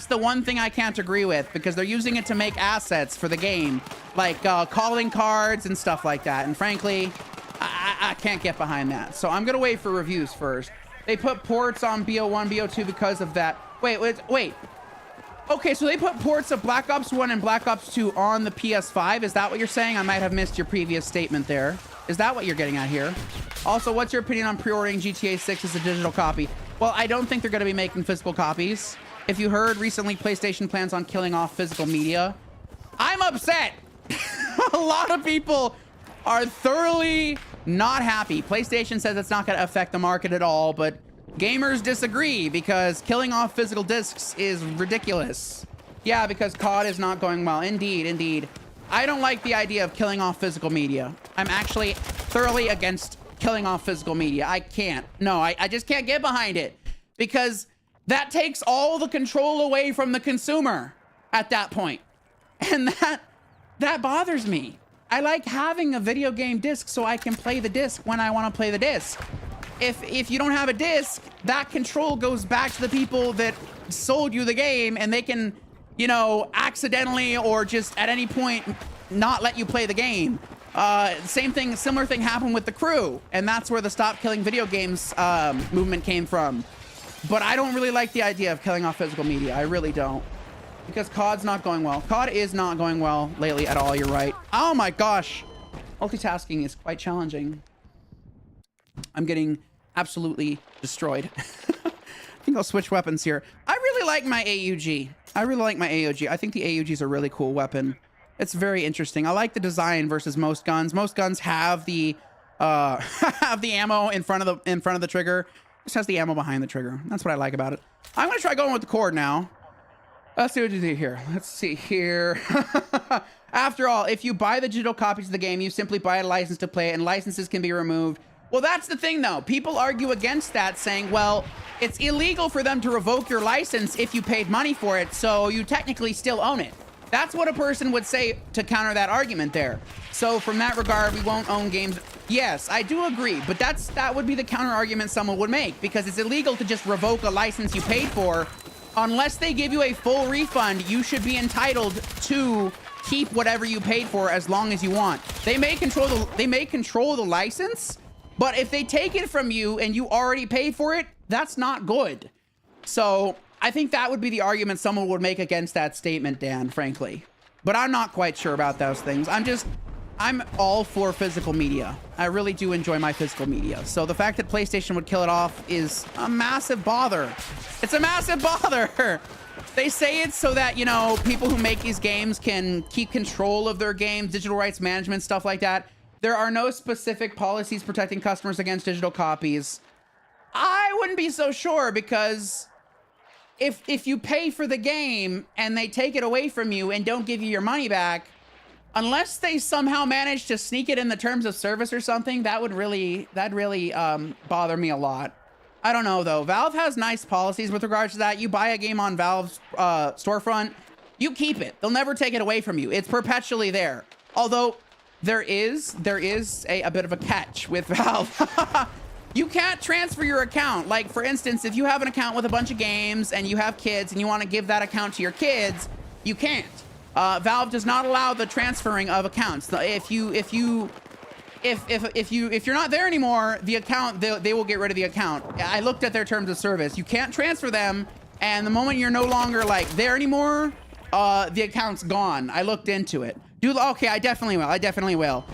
the one thing I can't agree with, because they're using it to make assets for the game, like calling cards and stuff like that. And frankly, I can't get behind that. So I'm gonna wait for reviews first. They put ports on BO1, BO2 because of that. Wait. Okay, so they put ports of Black Ops 1 and Black Ops 2 on the PS5. Is that what you're saying? I might have missed your previous statement there. Is that what you're getting at here? Also, what's your opinion on pre-ordering GTA 6 as a digital copy? Well, I don't think they're going to be making physical copies. If you heard, recently PlayStation plans on killing off physical media. I'm upset. A lot of people are thoroughly not happy. PlayStation says it's not going to affect the market at all, but gamers disagree because killing off physical discs is ridiculous. Yeah, because COD is not going well. Indeed. I don't like the idea of killing off physical media. I'm actually thoroughly against killing off physical media. I can't. No, I just can't get behind it, because that takes all the control away from the consumer at that point. And that bothers me. I like having a video game disc so I can play the disc when I want to play the disc. If you don't have a disc, that control goes back to the people that sold you the game, and they can, you know, accidentally or just at any point not let you play the game. Similar thing happened with The Crew, and that's where the Stop Killing Video Games movement came from. But I don't really like the idea of killing off physical media. I really don't. Because COD's not going well. COD is not going well lately at all, you're right. Oh my gosh. Multitasking is quite challenging. I'm getting absolutely destroyed. I think I'll switch weapons here. I really like my AUG. I think the AUG is a really cool weapon. It's very interesting. I like the design versus most guns. Most guns have the have the ammo in front of the trigger. This has the ammo behind the trigger. That's what I like about it. I'm gonna try going with the cord now. Let's see what you do here. Let's see here. After all, if you buy the digital copies of the game, you simply buy a license to play it, and licenses can be removed. Well, that's the thing, though. People argue against that, saying, well, it's illegal for them to revoke your license if you paid money for it, so you technically still own it. That's what a person would say to counter that argument there. So from that regard, we won't own games. Yes, I do agree, but that would be the counter argument someone would make, because it's illegal to just revoke a license you paid for. Unless they give you a full refund, you should be entitled to keep whatever you paid for as long as you want. They may control the license, But if they take it from you and you already paid for it, that's not good. So I think that would be the argument someone would make against that statement, Dan, frankly. But I'm not quite sure about those things. I'm all for physical media. I really do enjoy my physical media. So the fact that PlayStation would kill it off is a massive bother. It's a massive bother. They say it so that, you know, people who make these games can keep control of their games, digital rights management, stuff like that. There are no specific policies protecting customers against digital copies. I wouldn't be so sure, because if you pay for the game and they take it away from you and don't give you your money back, unless they somehow manage to sneak it in the terms of service or something, that'd really bother me a lot. I don't know though. Valve has nice policies with regards to that. You buy a game on Valve's storefront, you keep it. They'll never take it away from you. It's perpetually there. Although there is a bit of a catch with Valve. You can't transfer your account. Like, for instance, if you have an account with a bunch of games and you have kids and you want to give that account to your kids, you can't. Valve does not allow the transferring of accounts. If you're not there anymore, the account, they will get rid of the account. I looked at their terms of service. You can't transfer them, and the moment you're no longer like there anymore, the account's gone. I looked into it. Okay, I definitely will.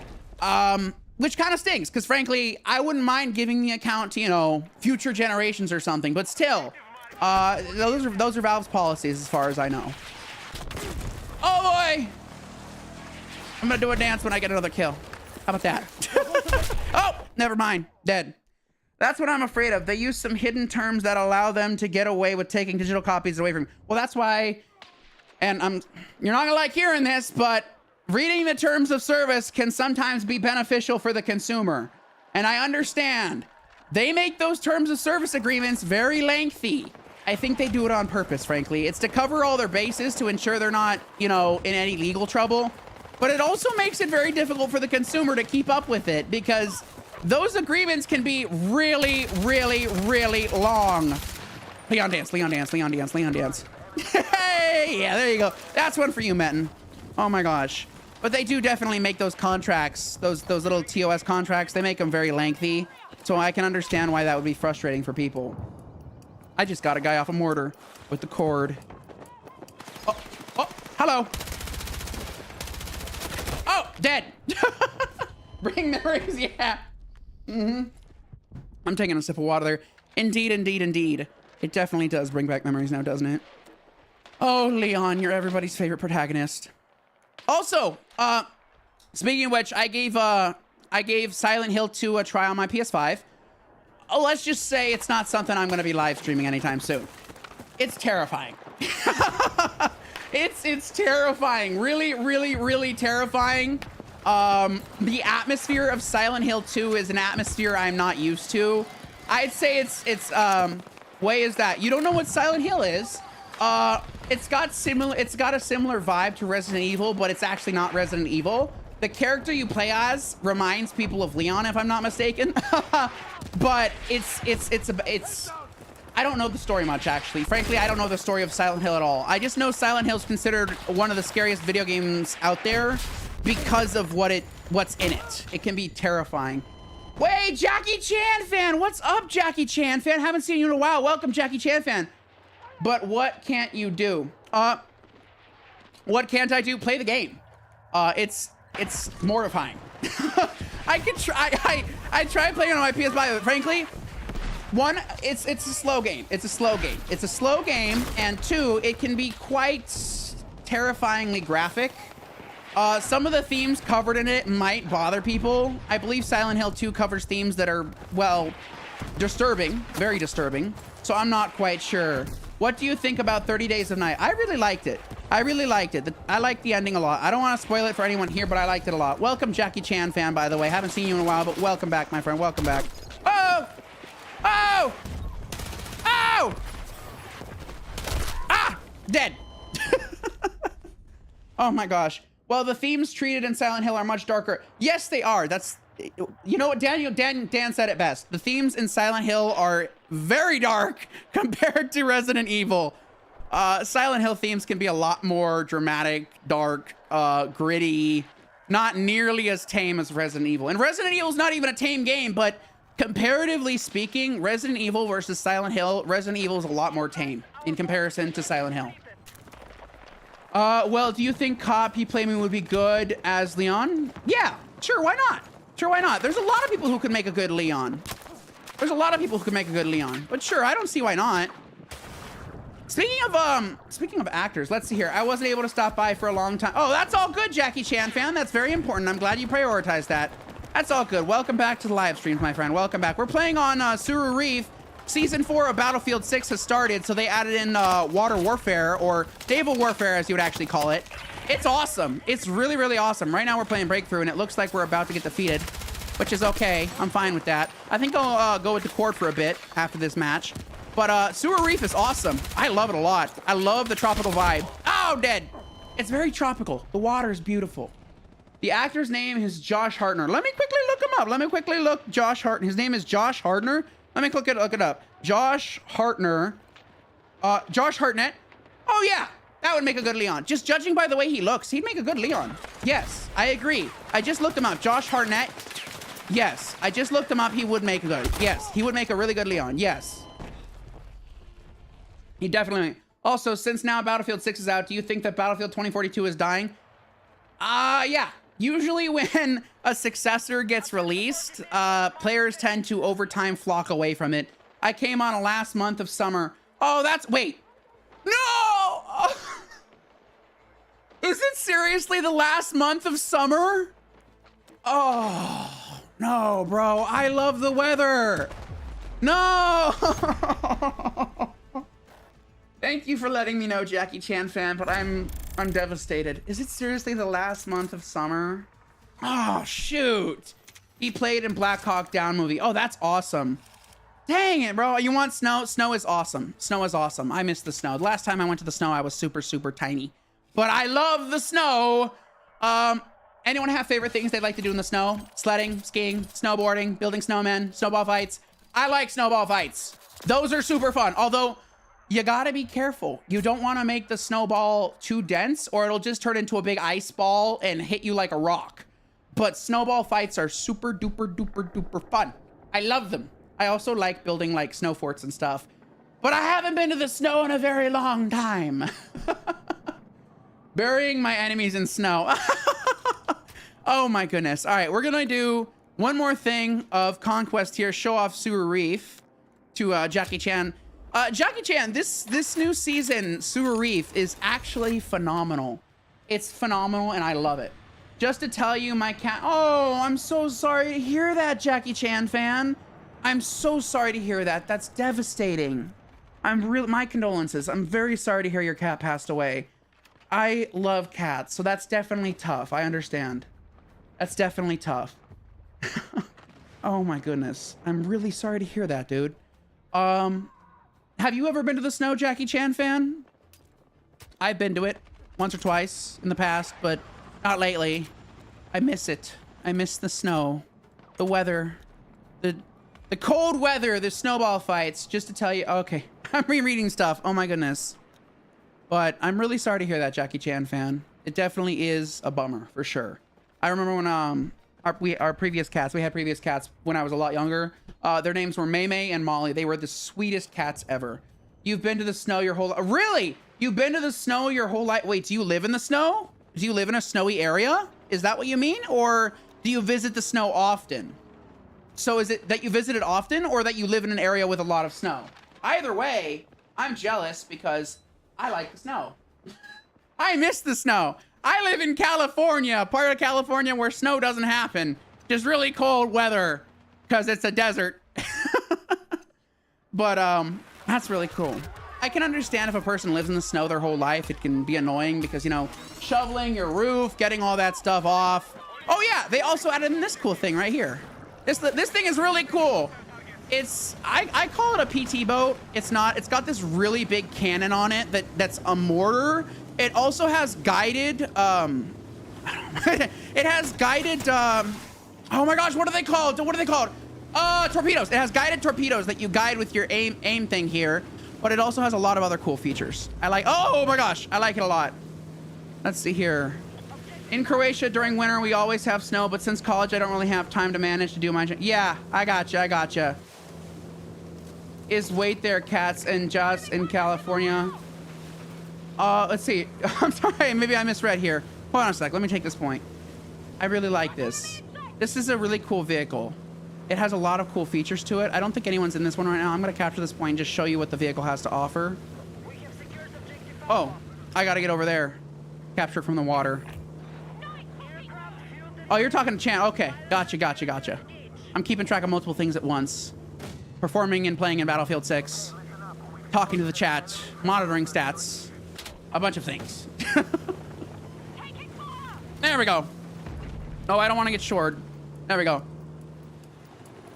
Which kind of stinks, because frankly, I wouldn't mind giving the account to, you know, future generations or something, but still, those are Valve's policies as far as I know. Oh boy! I'm gonna do a dance when I get another kill. How about that? Oh, never mind. Dead. That's what I'm afraid of. They use some hidden terms that allow them to get away with taking digital copies away from you. Well, that's why, and you're not gonna like hearing this, but reading the terms of service can sometimes be beneficial for the consumer. And I understand. They make those terms of service agreements very lengthy. I think they do it on purpose, frankly. It's to cover all their bases, to ensure they're not, you know, in any legal trouble. But it also makes it very difficult for the consumer to keep up with it, because those agreements can be really, really, really long. Leon dance, Leon dance, Leon dance, Leon dance. Hey, yeah, there you go. That's one for you, Metin. Oh my gosh. But they do definitely make those contracts, those little TOS contracts, they make them very lengthy. So I can understand why that would be frustrating for people. I just got a guy off a mortar with the cord. Oh, hello. Oh, dead. Bring memories, yeah. I'm taking a sip of water there. Indeed, indeed, indeed. It definitely does bring back memories now, doesn't it? Oh, Leon, you're everybody's favorite protagonist. Also, speaking of which, I gave Silent Hill 2 a try on my PS5. Let's just say it's not something I'm going to be live streaming anytime soon. It's terrifying. It's terrifying. Really, really, really terrifying. The atmosphere of Silent Hill 2 is an atmosphere I'm not used to. I'd say it's way is that you don't know what Silent Hill is. It's got a similar vibe to Resident Evil, but it's actually not Resident Evil. The character you play as reminds people of Leon, if I'm not mistaken. But it's I don't know the story much, actually. Frankly, I don't know the story of Silent Hill at all. I just know Silent Hill is considered one of the scariest video games out there because of what's in it. It can be terrifying. Wait, Jackie Chan fan, what's up, Jackie Chan fan? Haven't seen you in a while. Welcome, Jackie Chan fan. But what can't you do? What can't I do? Play the game. It's mortifying. I could try. I tried playing on my PS5, but frankly, one, it's a slow game. It's a slow game. It's a slow game, and two, it can be quite terrifyingly graphic. Some of the themes covered in it might bother people. I believe Silent Hill 2 covers themes that are, well, disturbing, very disturbing. So I'm not quite sure. What do you think about 30 Days of Night? I really liked it. I really liked it. I liked the ending a lot. I don't want to spoil it for anyone here, but I liked it a lot. Welcome, Jackie Chan fan, by the way. Haven't seen you in a while, but welcome back, my friend. Welcome back. Oh! Oh! Oh! Ah! Dead. Oh my gosh. Well, the themes treated in Silent Hill are much darker. Yes, they are. That's, you know what, Dan said it best. The themes in Silent Hill are very dark compared to Resident Evil. Silent Hill themes can be a lot more dramatic, dark, gritty, not nearly as tame as Resident Evil. And Resident Evil is not even a tame game, but Comparatively speaking, Resident Evil versus Silent Hill, Resident Evil is a lot more tame in comparison to Silent Hill. Well, do you think Cop he played me would be good as Leon? Yeah, sure, why not? Sure, why not? There's a lot of people who could make a good Leon. There's a lot of people who could make a good Leon, but sure, I don't see why not. Speaking of actors, let's see here. I wasn't able to stop by for a long time. Oh, that's all good, Jackie Chan fan. That's very important. I'm glad you prioritized that. That's all good. Welcome back to the live streams, my friend. Welcome back. We're playing on Tsuru Reef. Season 4 of Battlefield 6 has started, so they added in water warfare, or naval warfare, as you would actually call it. It's awesome. It's really, really awesome. Right now we're playing Breakthrough, and it looks like we're about to get defeated, which is okay. I'm fine with that. I think I'll go with the court for a bit after this match. But Tsuru Reef is awesome. I love it a lot. I love the tropical vibe. Oh, dead. It's very tropical. The water is beautiful. The actor's name is Josh Hartner. Let me quickly look him up. Let me quickly look Josh Hartner. His name is Josh Hartner. Let me look it up. Josh Hartner. Josh Hartnett. Oh, yeah. That would make a good Leon. Just judging by the way he looks, he'd make a good Leon. Yes, I agree. I just looked him up. Josh Hartnett. Yes, I just looked him up. He would make a good. Yes, he would make a really good Leon. Yes. He definitely. Also, since now Battlefield 6 is out, do you think that Battlefield 2042 is dying? Yeah. Usually when a successor gets released, players tend to over time flock away from it. I came on a last month of summer. Oh, that's, wait. No! Is it seriously the last month of summer? Oh, no, bro. I love the weather. No! Thank you for letting me know, Jackie Chan fan, but I'm devastated. Is it seriously the last month of summer? Oh, shoot. He played in Black Hawk Down movie. Oh, that's awesome. Dang it, bro. You want snow? Snow is awesome. Snow is awesome. I miss the snow. The last time I went to the snow, I was super, super tiny. But I love the snow. Anyone have favorite things they'd like to do in the snow? Sledding, skiing, snowboarding, building snowmen, snowball fights. I like snowball fights. Those are super fun. Although, you gotta be careful. You don't want to make the snowball too dense or it'll just turn into a big ice ball and hit you like a rock. But snowball fights are super duper duper duper fun. I love them. I also like building like snow forts and stuff. But I haven't been to the snow in a very long time. Burying my enemies in snow. Oh my goodness. All right, we're gonna do one more thing of Conquest here. Show off Tsuru Reef to Jackie Chan. Jackie Chan, this new season, Tsuru Reef, is actually phenomenal. It's phenomenal, and I love it. Just to tell you, my cat... Oh, I'm so sorry to hear that, Jackie Chan fan. I'm so sorry to hear that. That's devastating. My condolences. I'm very sorry to hear your cat passed away. I love cats, so that's definitely tough. I understand. That's definitely tough. Oh, my goodness. I'm really sorry to hear that, dude. Have you ever been to the snow, Jackie Chan fan? I've been to it once or twice in the past, but not lately. I miss it. I miss the snow, the weather, the cold weather, the snowball fights. Just to tell you, okay, I'm rereading stuff. Oh my goodness. But I'm really sorry to hear that, Jackie Chan fan. It definitely is a bummer for sure. I remember when our previous cats, we had previous cats when I was a lot younger. Their names were May and Molly. They were the sweetest cats ever. You've been to the snow your whole life. Really? You've been to the snow your whole life? Wait, do you live in the snow? Do you live in a snowy area? Is that what you mean? Or do you visit the snow often? So is it that you visit it often or that you live in an area with a lot of snow? Either way, I'm jealous because I like the snow. I miss the snow. I live in California, part of California where snow doesn't happen. Just really cold weather because it's a desert. But that's really cool. I can understand if a person lives in the snow their whole life, it can be annoying because, you know, shoveling your roof, getting all that stuff off. Oh yeah, they also added in this cool thing right here. This thing is really cool. I call it a PT boat. It's not. It's got this really big cannon on it that's a mortar. It also has guided. I don't know. It has guided. Oh my gosh, what are they called? What are they called? Torpedoes. It has guided torpedoes that you guide with your aim thing here. But it also has a lot of other cool features. Oh my gosh, I like it a lot. Let's see here. In Croatia during winter, we always have snow, but since college, I don't really have time to manage to do my... Yeah, I gotcha. Is wait there, cats and just in California? Let's see. I'm sorry, maybe I misread here. Hold on a sec, let me take this point. I really like this. This is a really cool vehicle. It has a lot of cool features to it. I don't think anyone's in this one right now. I'm gonna capture this point and just show you what the vehicle has to offer. Oh, I gotta get over there. Capture it from the water. Oh, you're talking to Chan. Okay, gotcha. I'm keeping track of multiple things at once. Performing and playing in Battlefield 6. Talking to the chat. Monitoring stats. A bunch of things. There we go. Oh, I don't want to get shored. There we go.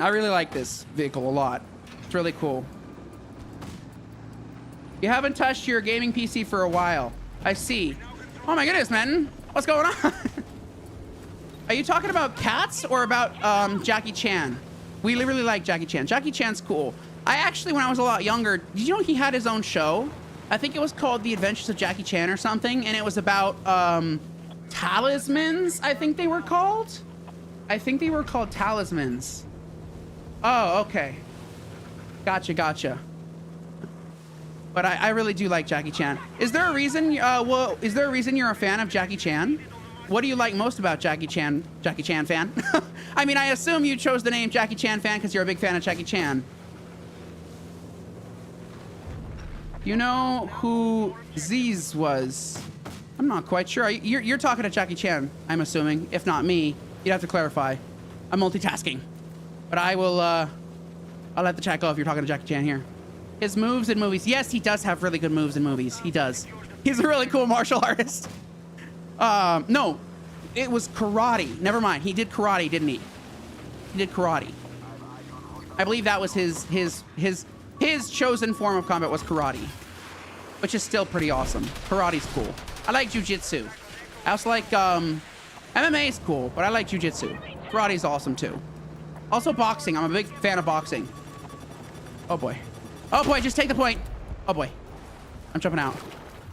I really like this vehicle a lot. It's really cool. You haven't touched your gaming PC for a while. I see. Oh my goodness, man. What's going on? Are you talking about cats or about Jackie Chan? We really like Jackie Chan. Jackie Chan's cool. I actually, when I was a lot younger, did you know he had his own show? I think it was called The Adventures of Jackie Chan or something, and it was about talismans, I think they were called. I think they were called talismans. Oh, okay. Gotcha. But I really do like Jackie Chan. Is there a reason, is there a reason you're a fan of Jackie Chan? What do you like most about Jackie Chan fan? I mean, I assume you chose the name Jackie Chan fan because you're a big fan of Jackie Chan. You know who Z's was? I'm not quite sure. You're talking to Jackie Chan, I'm assuming. If not me, you'd have to clarify. I'm multitasking. But I will, I'll let the chat go if you're talking to Jackie Chan here. His moves in movies. Yes, he does have really good moves in movies. He does. He's a really cool martial artist. No, it was karate. Never mind. He did karate, didn't he? He did karate. I believe that was his chosen form of combat was karate, which is still pretty awesome. Karate's cool. I like jujitsu. I also like, MMA is cool, but I like jujitsu. Karate's awesome too. Also boxing. I'm a big fan of boxing. Oh boy. Oh boy, just take the point. Oh boy. I'm jumping out.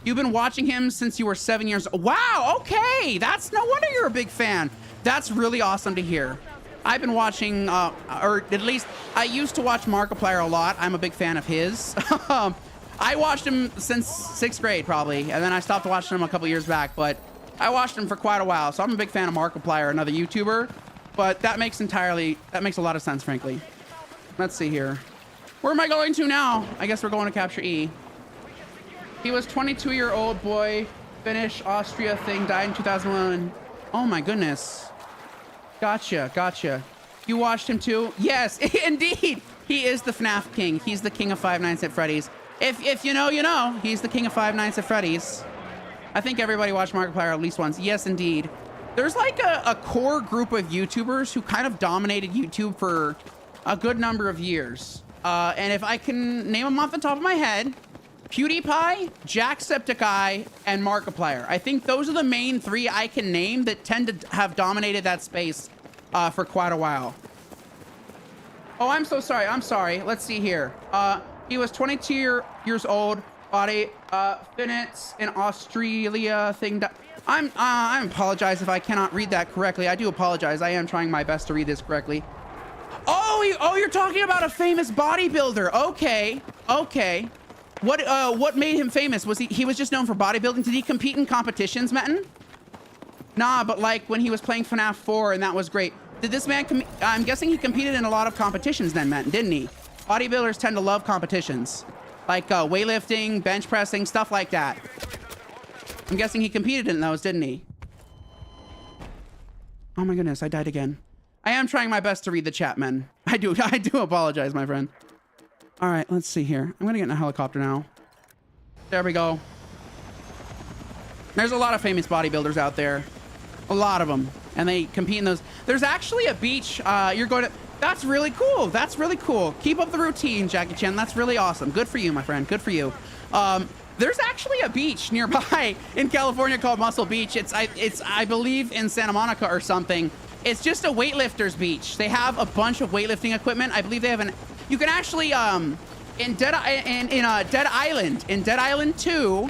You've been watching him since you were 7 years old. Wow, okay. That's no wonder you're a big fan. That's really awesome to hear. I've been watching, or at least I used to watch Markiplier a lot. I'm a big fan of his. I watched him since 6th grade probably, and then I stopped watching him a couple years back, but I watched him for quite a while. So I'm a big fan of Markiplier, another YouTuber, but that makes a lot of sense, frankly. Let's see here. Where am I going to now? I guess we're going to capture E. He was 22-year-old boy, Finnish, Austria thing, died in 2001. Oh my goodness. Gotcha. You watched him too? Yes, indeed. He is the FNAF king. He's the king of Five Nights at Freddy's. If you know, you know. He's the king of Five Nights at Freddy's. I think everybody watched Markiplier at least once. Yes, indeed. There's like a core group of YouTubers who kind of dominated YouTube for a good number of years. And if I can name them off the top of my head, PewDiePie, Jacksepticeye, and Markiplier. I think those are the main three I can name that tend to have dominated that space for quite a while. Oh, I'm so sorry. I'm sorry. Let's see here. He was 22 years old. Body, Finnish in Australia thing. I apologize if I cannot read that correctly. I do apologize. I am trying my best to read this correctly. Oh, you're talking about a famous bodybuilder. Okay. What made him famous? Was he was just known for bodybuilding? Did he compete in competitions, Metin? Nah, but like when he was playing FNAF 4 and that was great. Did this man I'm guessing he competed in a lot of competitions then, Metin, didn't he? Bodybuilders tend to love competitions. Like weightlifting, bench pressing, stuff like that. I'm guessing he competed in those, didn't he? Oh my goodness, I died again. I am trying my best to read the chat, men. I do apologize, my friend. All right, let's see here. I'm gonna get in a helicopter now. There we go. There's a lot of famous bodybuilders out there. A lot of them. And they compete in those. There's actually a beach you're going to... That's really cool. That's really cool. Keep up the routine, Jackie Chan. That's really awesome. Good for you, my friend. Good for you. There's actually a beach nearby in California called Muscle Beach. It's I believe in Santa Monica or something. It's just a weightlifters beach. They have a bunch of weightlifting equipment. I believe they have an... You can actually in Dead Island 2,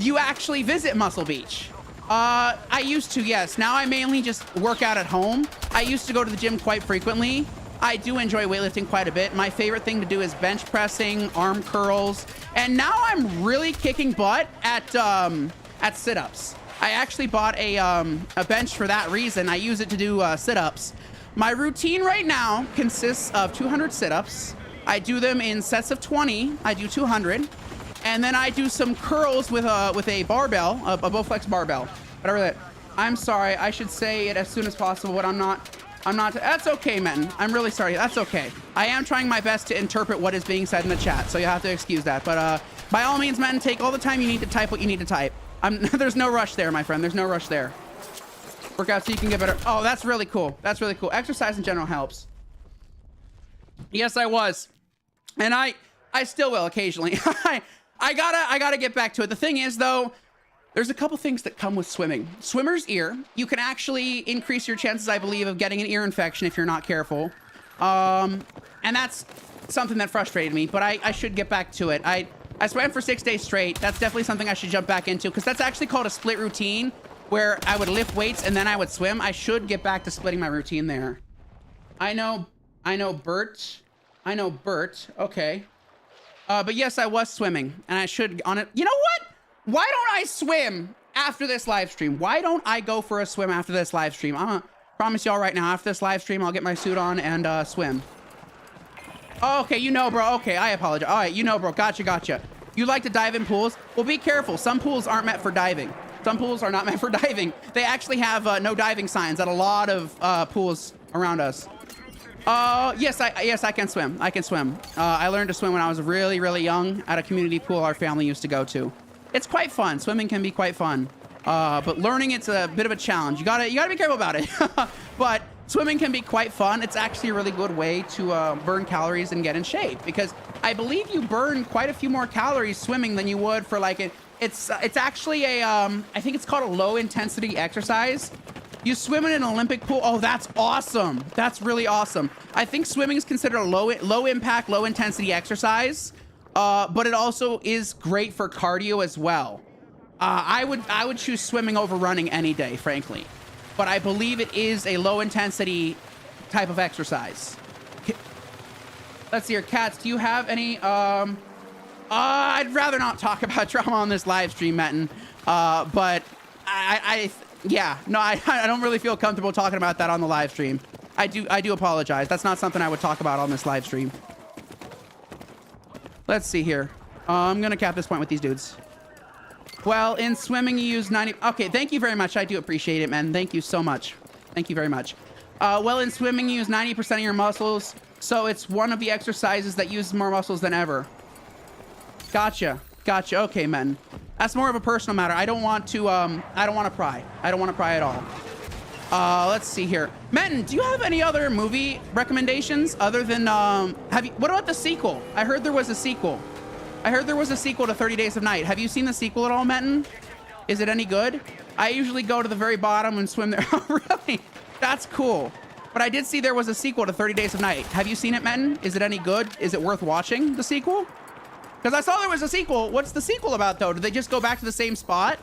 you actually visit Muscle Beach. I used to, yes. Now I mainly just work out at home. I used to go to the gym quite frequently. I do enjoy weightlifting quite a bit. My favorite thing to do is bench pressing, arm curls, and now I'm really kicking butt at sit-ups. I actually bought a bench for that reason. I use it to do sit-ups. My routine right now consists of 200 sit-ups. I do them in sets of 20. I do 200. And then I do some curls with a barbell, a Bowflex barbell. Whatever that. I'm sorry. I should say it as soon as possible, but I'm not. That's okay, Metin. I'm really sorry. That's okay. I am trying my best to interpret what is being said in the chat, so you have to excuse that. But by all means, Metin, take all the time you need to type what you need to type. There's no rush there, my friend. There's no rush there. Work out so you can get better. Oh, that's really cool. That's really cool. Exercise in general helps. Yes, I was. And I still will occasionally. I gotta get back to it. The thing is, though, there's a couple things that come with swimming. Swimmer's ear. You can actually increase your chances, I believe, of getting an ear infection if you're not careful. And that's something that frustrated me, but I should get back to it. I swam for 6 days straight. That's definitely something I should jump back into, because that's actually called a split routine, where I would lift weights and then I would swim. I should get back to splitting my routine there. I know Bert. Okay. But yes, I was swimming, and I should on it. You know what? Why don't I swim after this live stream? Why don't I go for a swim after this live stream? I'm gonna promise y'all right now, after this live stream, I'll get my suit on and swim. Oh, okay, you know, bro. Okay, I apologize. All right, you know, bro. Gotcha. You like to dive in pools? Well, be careful. Some pools aren't meant for diving. Some pools are not meant for diving. They actually have no diving signs at a lot of pools around us. Yes, I can swim. I can swim. I learned to swim when I was really, really young at a community pool our family used to go to. It's quite fun. Swimming can be quite fun. But learning, it's a bit of a challenge. You gotta be careful about it. But swimming can be quite fun. It's actually a really good way to burn calories and get in shape, because I believe you burn quite a few more calories swimming than you would for like it's actually a I think it's called a low intensity exercise. You swim in an Olympic pool. Oh, that's awesome. That's really awesome. I think swimming is considered a low impact, low intensity exercise, but it also is great for cardio as well. I would choose swimming over running any day, frankly, but I believe it is a low intensity type of exercise. Let's see here, Cats. Do you have any? I'd rather not talk about trauma on this live stream, Metin. But yeah, no, I don't really feel comfortable talking about that on the live stream. I do apologize. That's not something I would talk about on this live stream. Let's see here. I'm gonna cap this point with these dudes. Well, in swimming, you use 90. Okay, thank you very much. I do appreciate it, man. Thank you so much. Thank you very much. Well, in swimming, you use 90% of your muscles, so it's one of the exercises that uses more muscles than ever. Gotcha. Okay, man. That's more of a personal matter. I don't want to pry. I don't want to pry at all. Let's see here. Metin, do you have any other movie recommendations other than, what about the sequel? I heard there was a sequel. To 30 Days of Night. Have you seen the sequel at all, Metin? Is it any good? I usually go to the very bottom and swim there. Oh, really? That's cool. But I did see there was a sequel to 30 Days of Night. Have you seen it, Metin? Is it any good? Is it worth watching, the sequel? Because I saw there was a sequel. What's the sequel about, though? Did they just go back to the same spot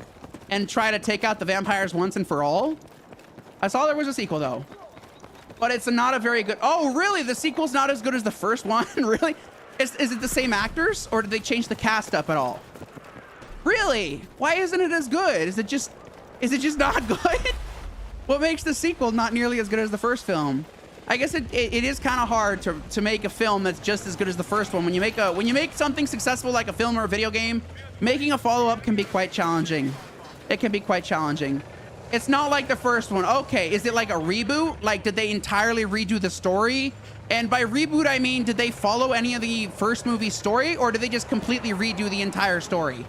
and try to take out the vampires once and for all? I saw there was a sequel, though. But it's not a very good... Oh, really? The sequel's not as good as the first one? Really? Is it the same actors? Or did they change the cast up at all? Really? Why isn't it as good? Is it just not good? What makes the sequel not nearly as good as the first film? I guess it is kind of hard to make a film that's just as good as the first one. When you make something successful like a film or a video game, making a follow-up can be quite challenging. It can be quite challenging. It's not like the first one. Okay, is it like a reboot? Like, did they entirely redo the story? And by reboot, I mean, did they follow any of the first movie's story, or did they just completely redo the entire story?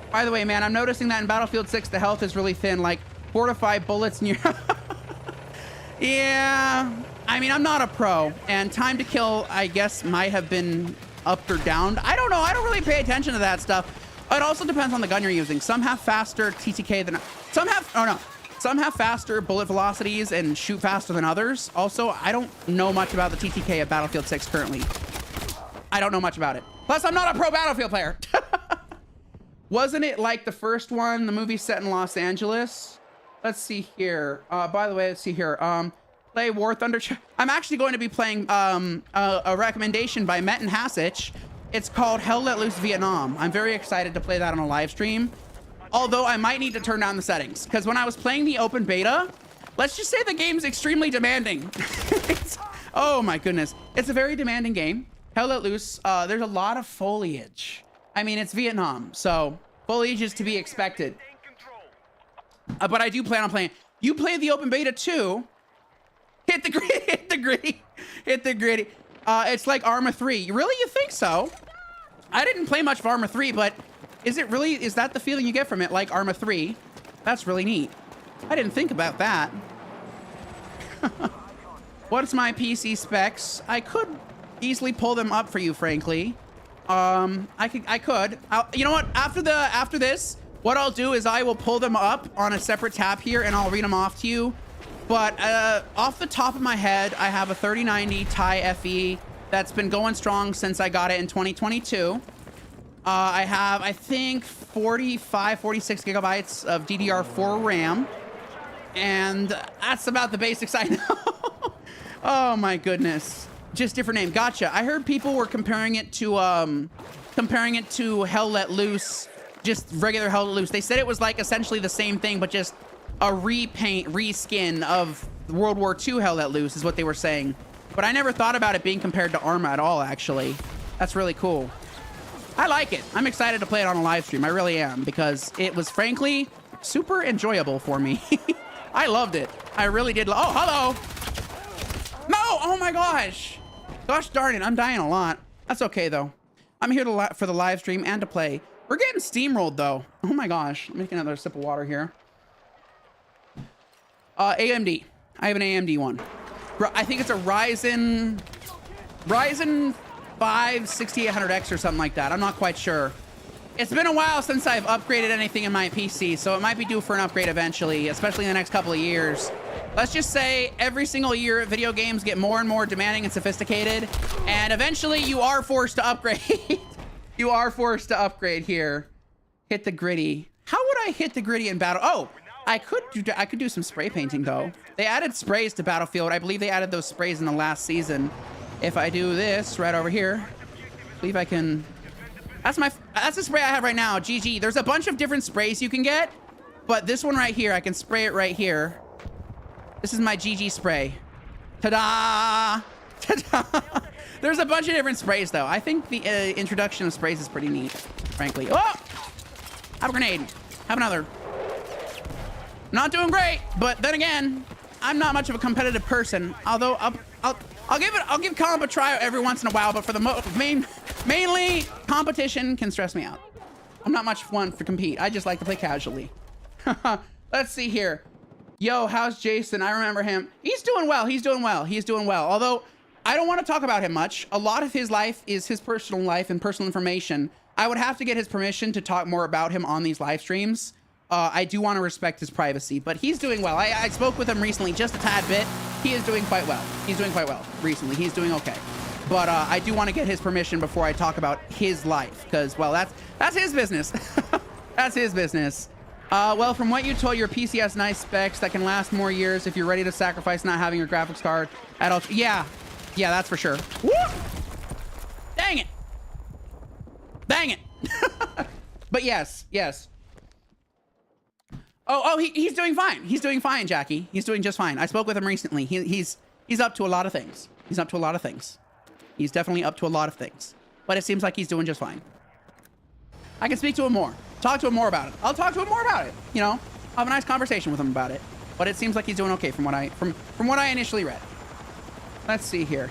By the way, man, I'm noticing that in Battlefield 6, the health is really thin, like 4 to 5 bullets in your... Yeah, I mean, I'm not a pro, and time to kill, I guess, might have been up or down. I don't know. I don't really pay attention to that stuff. It also depends on the gun you're using. Some have faster TTK than... Some have faster bullet velocities and shoot faster than others. Also, I don't know much about the TTK of Battlefield 6 currently. I don't know much about it. Plus, I'm not a pro Battlefield player. Wasn't it like the first one, the movie set in Los Angeles? Let's see here. By the way, let's see here. Play War Thunder. I'm actually going to be playing a recommendation by Metin Hasich. It's called Hell Let Loose Vietnam. I'm very excited to play that on a live stream. Although I might need to turn down the settings, because when I was playing the open beta, let's just say the game's extremely demanding. Oh my goodness. It's a very demanding game. Hell Let Loose. There's a lot of foliage. I mean, it's Vietnam, so foliage is to be expected. But I do plan on playing. You play the open beta too. Hit the gritty, hit the gritty, hit the gritty. It's like Arma 3. Really, you think so? I didn't play much of Arma 3, but is it really, is that the feeling you get from it, like Arma 3? That's really neat. I didn't think about that. What's my PC specs? I could easily pull them up for you, frankly. I could. You know what? After this, what I'll do is I will pull them up on a separate tab here, and I'll read them off to you. But off the top of my head, I have a 3090 Ti FE that's been going strong since I got it in 2022. I have, I think, 46 gigabytes of DDR4 RAM. And that's about the basics I know. Oh my goodness. Just different name. Gotcha. I heard people were comparing it to Hell Let Loose, just regular Hell Let Loose. They said it was like essentially the same thing, but just a reskin of World War II Hell Let Loose is what they were saying. But I never thought about it being compared to Arma at all, actually. That's really cool. I like it. I'm excited to play it on a live stream. I really am, because it was frankly super enjoyable for me. I loved it. I really did. Oh, hello. No. Oh my gosh. Gosh darn it. I'm dying a lot. That's okay though. I'm here for the live stream and to play. We're getting steamrolled though. Oh my gosh. Let me take another sip of water here. AMD. I have an AMD one. I think it's a Ryzen 5 6800X or something like that. I'm not quite sure. It's been a while since I've upgraded anything in my PC, so it might be due for an upgrade eventually, especially in the next couple of years. Let's just say every single year video games get more and more demanding and sophisticated, and eventually you are forced to upgrade. You are forced to upgrade here. Hit the gritty. How would I hit the gritty in battle? Oh, I could do some spray painting though. They added sprays to Battlefield. I believe they added those sprays in the last season. If I do this right over here, I believe I can. That's the spray I have right now. GG. There's a bunch of different sprays you can get, but this one right here, I can spray it right here. This is my GG spray. Ta-da! Ta-da! There's a bunch of different sprays though. I think the introduction of sprays is pretty neat, frankly. Oh! Have a grenade. Have another. Not doing great, but then again, I'm not much of a competitive person. Although I'll give comp a try every once in a while, but for the mainly competition can stress me out. I'm not much fun to compete. I just like to play casually. Let's see here. Yo, how's Jason? I remember him. He's doing well. He's doing well. He's doing well. Although I don't want to talk about him much. A lot of his life is his personal life and personal information. I would have to get his permission to talk more about him on these live streams. I do want to respect his privacy, but he's doing well. I spoke with him recently just a tad bit. He is doing quite well. He's doing quite well recently. He's doing okay. But I do want to get his permission before I talk about his life, because, well, that's his business. That's his business. Well, from what you told, your PC has nice specs that can last more years if you're ready to sacrifice not having your graphics card at all. Yeah, that's for sure. Woo! Dang it. Dang it. But yes. Oh, he's doing fine. He's doing fine, Jackie. He's doing just fine. I spoke with him recently. He's up to a lot of things. He's up to a lot of things. He's definitely up to a lot of things. But it seems like he's doing just fine. I can speak to him more. Talk to him more about it. I'll talk to him more about it. You know, I'll have a nice conversation with him about it. But it seems like he's doing okay from what I initially read. Let's see here.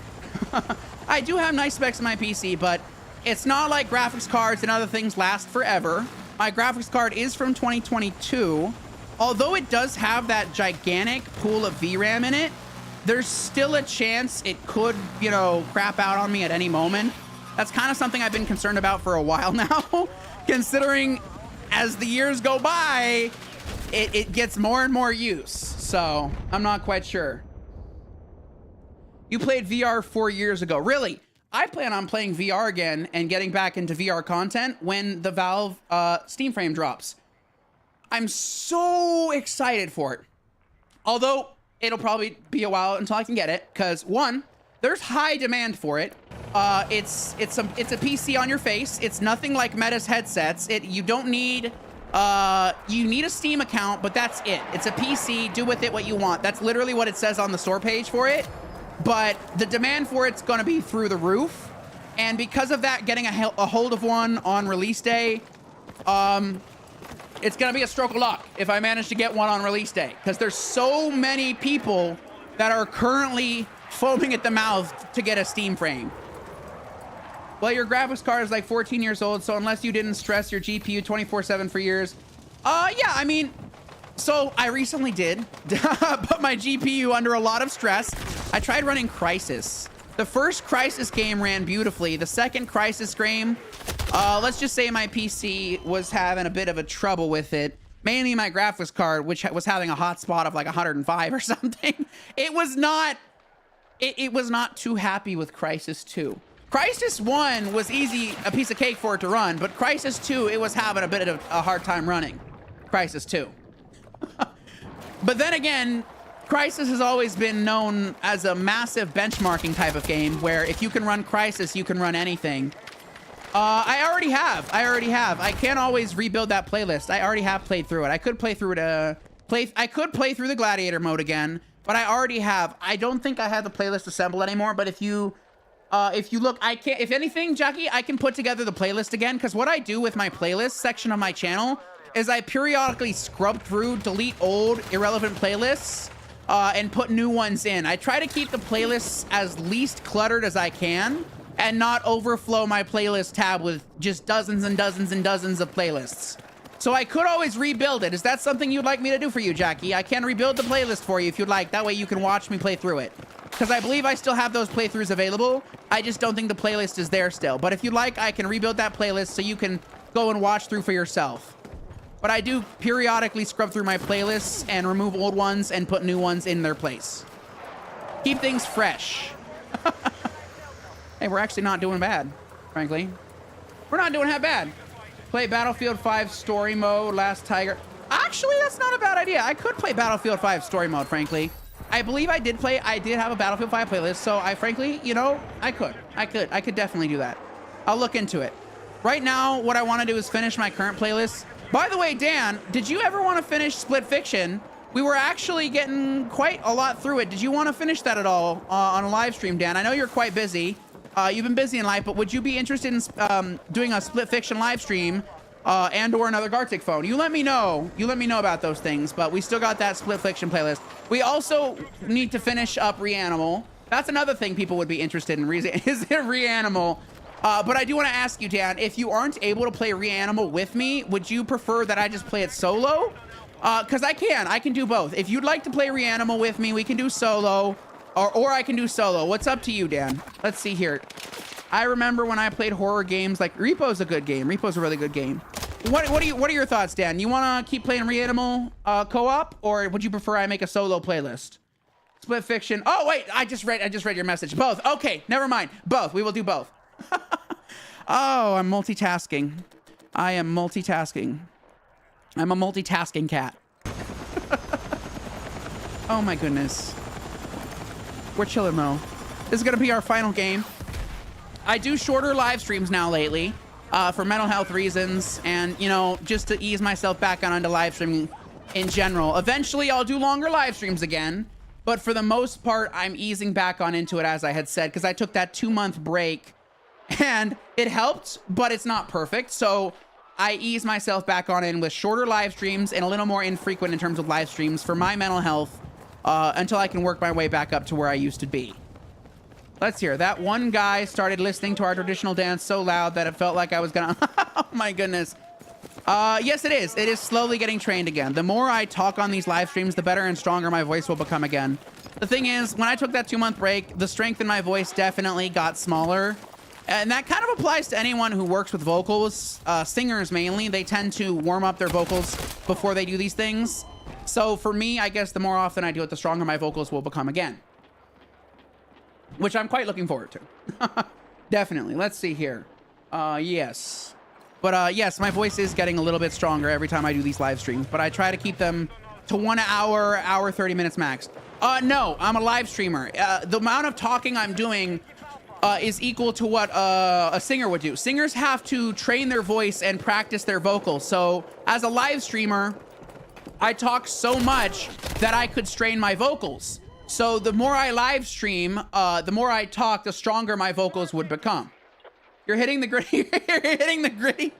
I do have nice specs in my PC, but it's not like graphics cards and other things last forever. My graphics card is from 2022. Although it does have that gigantic pool of VRAM in it, there's still a chance it could, you know, crap out on me at any moment. That's kind of something I've been concerned about for a while now, considering as the years go by, it gets more and more use. So I'm not quite sure. You played VR 4 years ago. Really? I plan on playing VR again and getting back into VR content when the Valve Steam frame drops. I'm so excited for it. Although it'll probably be a while until I can get it, because one, there's high demand for it. It's a PC on your face. It's nothing like Meta's headsets. You don't need you need a Steam account, but that's it. It's a PC. Do with it what you want. That's literally what it says on the store page for it. But the demand for it's going to be through the roof, and because of that, getting a hold of one on release day, it's going to be a stroke of luck if I manage to get one on release day, because there's so many people that are currently foaming at the mouth to get a Steam frame. Well, your graphics card is like 14 years old, so unless you didn't stress your GPU 24/7 for years, yeah, I mean, so I recently did put my GPU under a lot of stress. I tried running Crysis. The first Crysis game ran beautifully. The second Crysis game, let's just say my PC was having a bit of a trouble with it. Mainly my graphics card, which was having a hotspot of like 105 or something. It was not too happy with Crysis 2. Crysis 1 was easy, a piece of cake for it to run, but Crysis 2, it was having a bit of a hard time running. Crysis 2. But then again, Crysis has always been known as a massive benchmarking type of game where if you can run Crysis, you can run anything. I already have. I can't always rebuild that playlist. I already have played through it. I could play through it. I could play through the Gladiator mode again, but I already have. I don't think I have the playlist assembled anymore. But if you look, I can't. If anything, Jackie, I can put together the playlist again, because what I do with my playlist section of my channel is I periodically scrub through, delete old, irrelevant playlists, and put new ones in. I try to keep the playlists as least cluttered as I can, and not overflow my playlist tab with just dozens and dozens and dozens of playlists. So I could always rebuild it. Is that something you'd like me to do for you, Jackie? I can rebuild the playlist for you if you'd like. That way you can watch me play through it. Because I believe I still have those playthroughs available. I just don't think the playlist is there still. But if you'd like, I can rebuild that playlist so you can go and watch through for yourself. But I do periodically scrub through my playlists and remove old ones and put new ones in their place. Keep things fresh. Hey, we're actually not doing bad, frankly. We're not doing that bad. Play Battlefield 5 story mode, Last Tiger. Actually, that's not a bad idea. I could play Battlefield 5 story mode, frankly. I believe I did have a Battlefield 5 playlist, so frankly, you know, I could definitely do that. I'll look into it. Right now, what I want to do is finish my current playlist. By the way, Dan, did you ever want to finish Split Fiction? We were actually getting quite a lot through it. Did you want to finish that at all on a live stream, Dan? I know you're quite busy. You've been busy in life, but would you be interested in doing a Split Fiction live stream and or another Gartic phone? You let me know. You let me know about those things, but we still got that Split Fiction playlist. We also need to finish up Reanimal. That's another thing people would be interested in. Is it Reanimal? But I do want to ask you, Dan, if you aren't able to play Reanimal with me, would you prefer that I just play it solo? Because I can do both. If you'd like to play Reanimal with me, we can do solo. Or I can do solo. What's up to you, Dan? Let's see here. I remember when I played horror games, like Repo's a good game. Repo's a really good game. What are your thoughts, Dan? You want to keep playing Reanimal co-op, or would you prefer I make a solo playlist? Split Fiction. Oh wait, I just read your message. Both. Okay, never mind. Both. We will do both. Oh, I'm multitasking. I am multitasking. I'm a multitasking cat. Oh my goodness. We're chilling though. This is gonna be our final game. I do shorter live streams now lately for mental health reasons, and you know, just to ease myself back onto live streaming in general. Eventually I'll do longer live streams again, but for the most part I'm easing back on into it, as I had said, because I took that 2-month break and it helped, but it's not perfect. So I ease myself back on in with shorter live streams and a little more infrequent in terms of live streams for my mental health until I can work my way back up to where I used to be. Let's hear. That one guy started listening to our traditional dance so loud that it felt like I was gonna... Oh my goodness. Yes, it is. It is slowly getting trained again. The more I talk on these live streams, the better and stronger my voice will become again. The thing is, when I took that 2-month break, the strength in my voice definitely got smaller. And that kind of applies to anyone who works with vocals. Singers mainly, they tend to warm up their vocals before they do these things. So for me, I guess the more often I do it, the stronger my vocals will become again. Which I'm quite looking forward to. Definitely. Let's see here. Yes. But yes, my voice is getting a little bit stronger every time I do these live streams, but I try to keep them to 1 hour, 30 minutes max. No, I'm a live streamer. The amount of talking I'm doing is equal to what a singer would do. Singers have to train their voice and practice their vocals. So as a live streamer, I talk so much that I could strain my vocals. So the more I live stream, the more I talk, the stronger my vocals would become. You're hitting the gritty. You're hitting the gritty.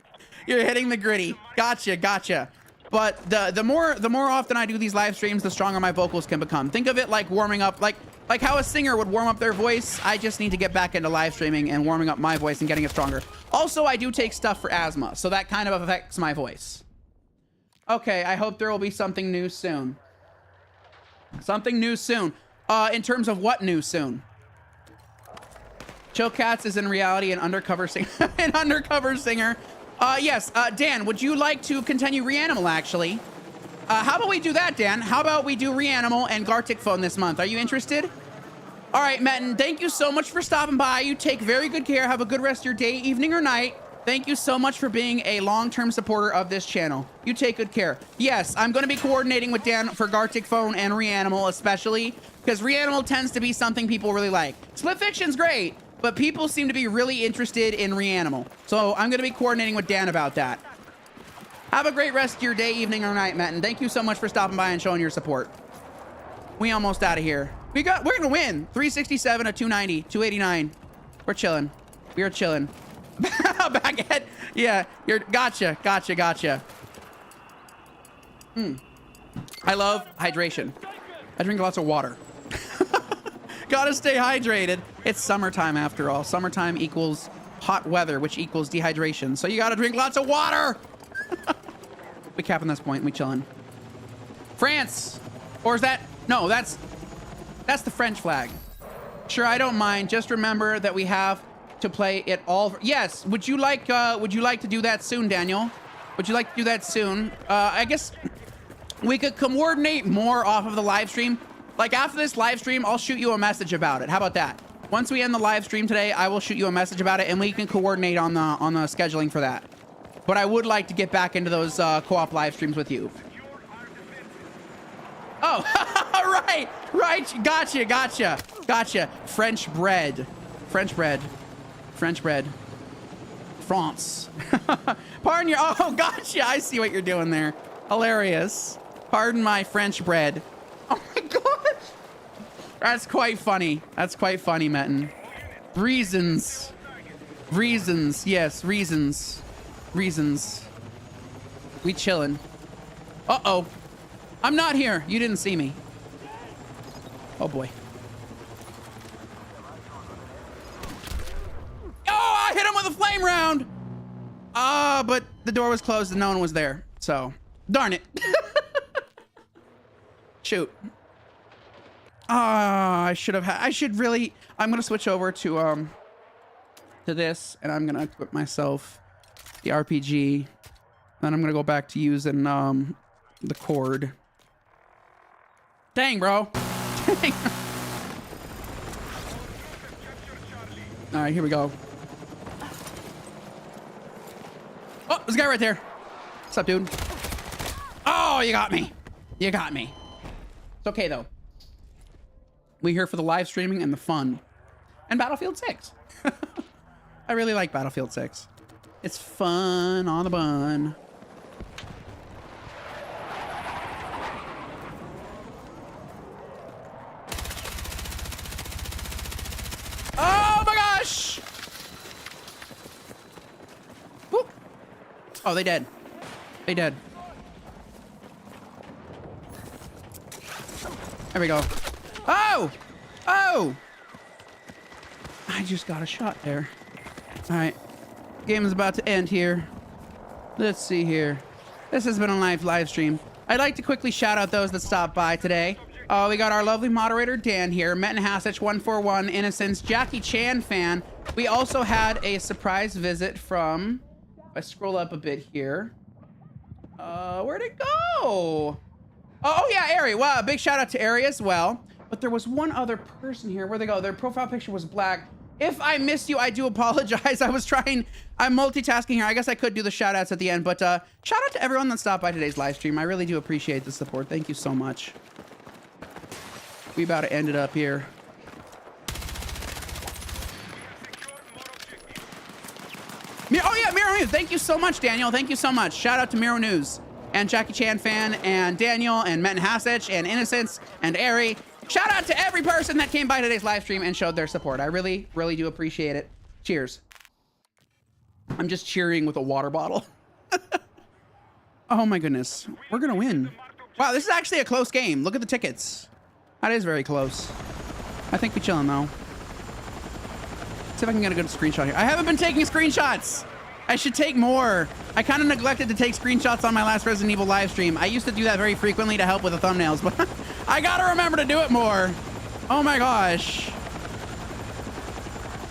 You're hitting the gritty. Gotcha. But the more often I do these live streams, the stronger my vocals can become. Think of it like warming up, like how a singer would warm up their voice. I just need to get back into live streaming and warming up my voice and getting it stronger. Also, I do take stuff for asthma, so that kind of affects my voice. Okay, I hope there will be something new soon. Something new soon. In terms of what new soon? Chill Cats is in reality an undercover singer. An undercover singer. Yes, Dan, would you like to continue Reanimal, actually? How about we do that, Dan? How about we do Reanimal and Gartic Phone this month? Are you interested? All right, Metin, thank you so much for stopping by. You take very good care. Have a good rest of your day, evening, or night. Thank you so much for being a long-term supporter of this channel. You take good care. Yes, I'm going to be coordinating with Dan for Gartic Phone and Reanimal, especially because Reanimal tends to be something people really like. Split Fiction's great, but people seem to be really interested in Reanimal. So I'm going to be coordinating with Dan about that. Have a great rest of your day, evening, or night, Matt. And thank you so much for stopping by and showing your support. We almost out of here. We're going to win. 367 to 290, 289. We're chilling. We are chilling. Baguette. Yeah, you're gotcha. I love hydration. I drink lots of water. Gotta stay hydrated. It's summertime after all. Summertime equals hot weather, which equals dehydration. So you gotta drink lots of water. We capping this point. We chilling. France, or is that? No, that's the French flag. Sure, I don't mind. Just remember that we have to play it all. Yes. Would you like to do that soon, Daniel? Would you like to do that soon? I guess we could coordinate more off of the live stream. Like after this live stream, I'll shoot you a message about it. How about that? Once we end the live stream today, I will shoot you a message about it and we can coordinate on the scheduling for that. But I would like to get back into those co-op live streams with you. Oh, right. Gotcha. French bread. France. Pardon your, oh, gotcha. I see what you're doing there. Hilarious. Pardon my French bread. Oh my gosh. That's quite funny. Metin. Reasons. Yes, reasons. We chillin'. Uh-oh. I'm not here. You didn't see me. Oh boy. Oh, I hit him with a flame round. But the door was closed and no one was there. So, darn it. Shoot. I should really, I'm going to switch over to this and I'm going to equip myself the RPG. Then I'm going to go back to using, the cord. Dang, bro. Dang. All right, here we go. Oh, there's a guy right there. What's up, dude? Oh, you got me. It's okay, though. We're here for the live streaming and the fun. And Battlefield 6. I really like Battlefield 6. It's fun on the bun. Oh my gosh! Woo. Oh, they dead. There we go. Oh! I just got a shot there. All right. Game is about to end here. Let's see here. This has been a live stream. I'd like to quickly shout out those that stopped by today. We got our lovely moderator, Dan, here. Metin Hasich 141, Innocence, Jackie Chan fan. We also had a surprise visit from... If I scroll up a bit here. Where'd it go? Oh yeah, Ari. Wow, big shout out to Ari as well. But there was one other person here. Where'd they go? Their profile picture was black. If I missed you, I do apologize. I'm multitasking here. I guess I could do the shout outs at the end, but shout out to everyone that stopped by today's live stream. I really do appreciate the support. Thank you so much. We about to end it up here. Oh yeah, Miro News. Thank you so much, Daniel. Thank you so much. Shout out to Miro News and Jackie Chan fan and Daniel and Metin Hasich and Innocence and Ari. Shout out to every person that came by today's live stream and showed their support. I really, really do appreciate it. Cheers. I'm just cheering with a water bottle. Oh my goodness. We're gonna win. Wow, this is actually a close game. Look at the tickets. That is very close. I think we chilling though. See if I can get a good screenshot here. I haven't been taking screenshots. I should take more. I kind of neglected to take screenshots on my last Resident Evil live stream. I used to do that very frequently to help with the thumbnails, but I gotta remember to do it more. Oh my gosh.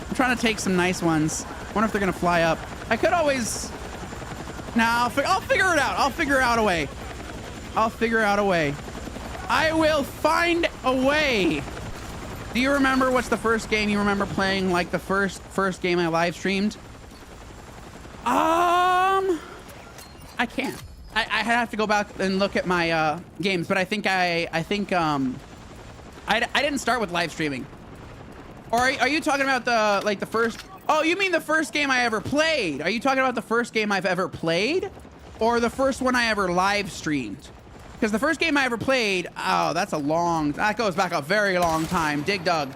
I'm trying to take some nice ones. Wonder if they're gonna fly up. I could always... Nah, I'll figure it out. I'll figure out a way. I'll figure out a way. I will find a way. Do you remember what's the first game you remember playing? Like the first game I live streamed? I can't. I have to go back and look at my games, but I think I didn't start with live streaming. Or are you talking about the first? Oh, you mean the first game I ever played? Are you talking about the first game I've ever played, or the first one I ever live streamed? Because the first game I ever played, oh, that goes back a very long time. Dig Dug.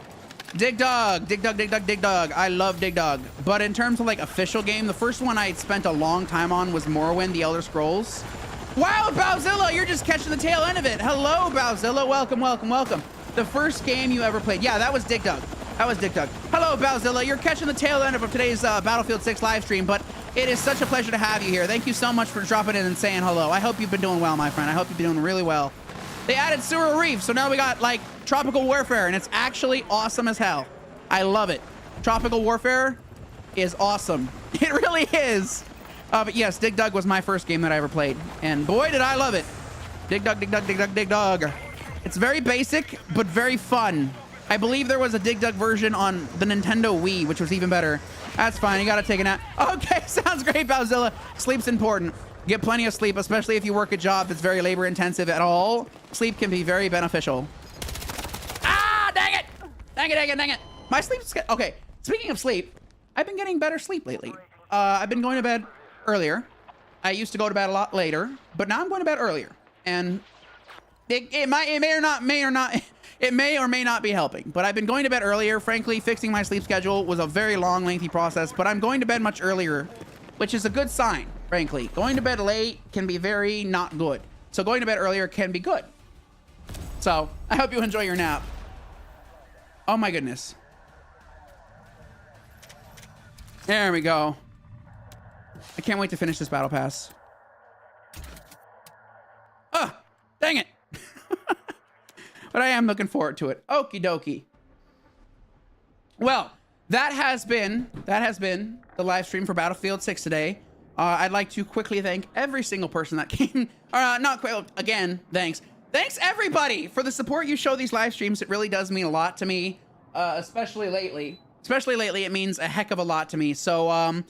Dig Dug. Dig Dug, Dig Dug, Dig Dug. I love Dig Dug. But in terms of like official game, the first one I spent a long time on was Morrowind, The Elder Scrolls. Wow, Bowzilla, you're just catching the tail end of it. Hello, Bowzilla. Welcome, welcome, welcome. The first game you ever played. Yeah, that was Dig Dug. That was Dig Dug. Hello, Bowzilla. You're catching the tail end of today's Battlefield 6 live stream, but it is such a pleasure to have you here. Thank you so much for dropping in and saying hello. I hope you've been doing well, my friend. I hope you've been doing really well. They added Tsuru reef, so now we got like tropical warfare, and it's actually awesome as hell. I love it. Tropical warfare is awesome. It really is. But yes, Dig Dug was my first game that I ever played, and boy, did I love it. Dig Dug, Dig Dug, Dig Dug, Dig Dug. It's very basic, but very fun. I believe there was a Dig Dug version on the Nintendo Wii, which was even better. That's fine. You gotta take a nap. Okay, sounds great, Bowzilla. Sleep's important. Get plenty of sleep, especially if you work a job that's very labor intensive at all. Sleep can be very beneficial. Ah, dang it! Dang it, dang it, dang it. My sleep's... Okay, speaking of sleep, I've been getting better sleep lately. I've been going to bed earlier. I used to go to bed a lot later, but now I'm going to bed earlier. And it may or may not be helping, but I've been going to bed earlier. Frankly, fixing my sleep schedule was a very long, lengthy process, but I'm going to bed much earlier, which is a good sign, frankly. Going to bed late can be very not good. So going to bed earlier can be good. So I hope you enjoy your nap. Oh my goodness. There we go. I can't wait to finish this battle pass. Oh, dang it. But I am looking forward to it. Okie dokie. Well, that has been the live stream for Battlefield 6 today. I'd like to quickly thank every single person that came. Not quick. Again, thanks. Thanks everybody for the support you show these live streams. It really does mean a lot to me, especially lately. Especially lately, it means a heck of a lot to me. So,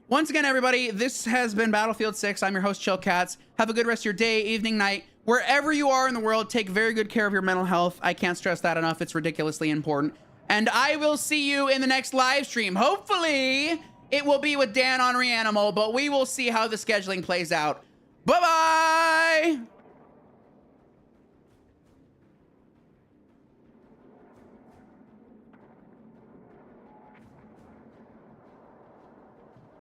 once again, everybody, this has been Battlefield 6. I'm your host, Chill Cats. Have a good rest of your day, evening, night. Wherever you are in the world, take very good care of your mental health. I can't stress that enough. It's ridiculously important. And I will see you in the next live stream. Hopefully, it will be with Dan on Reanimal, but we will see how the scheduling plays out. Bye-bye!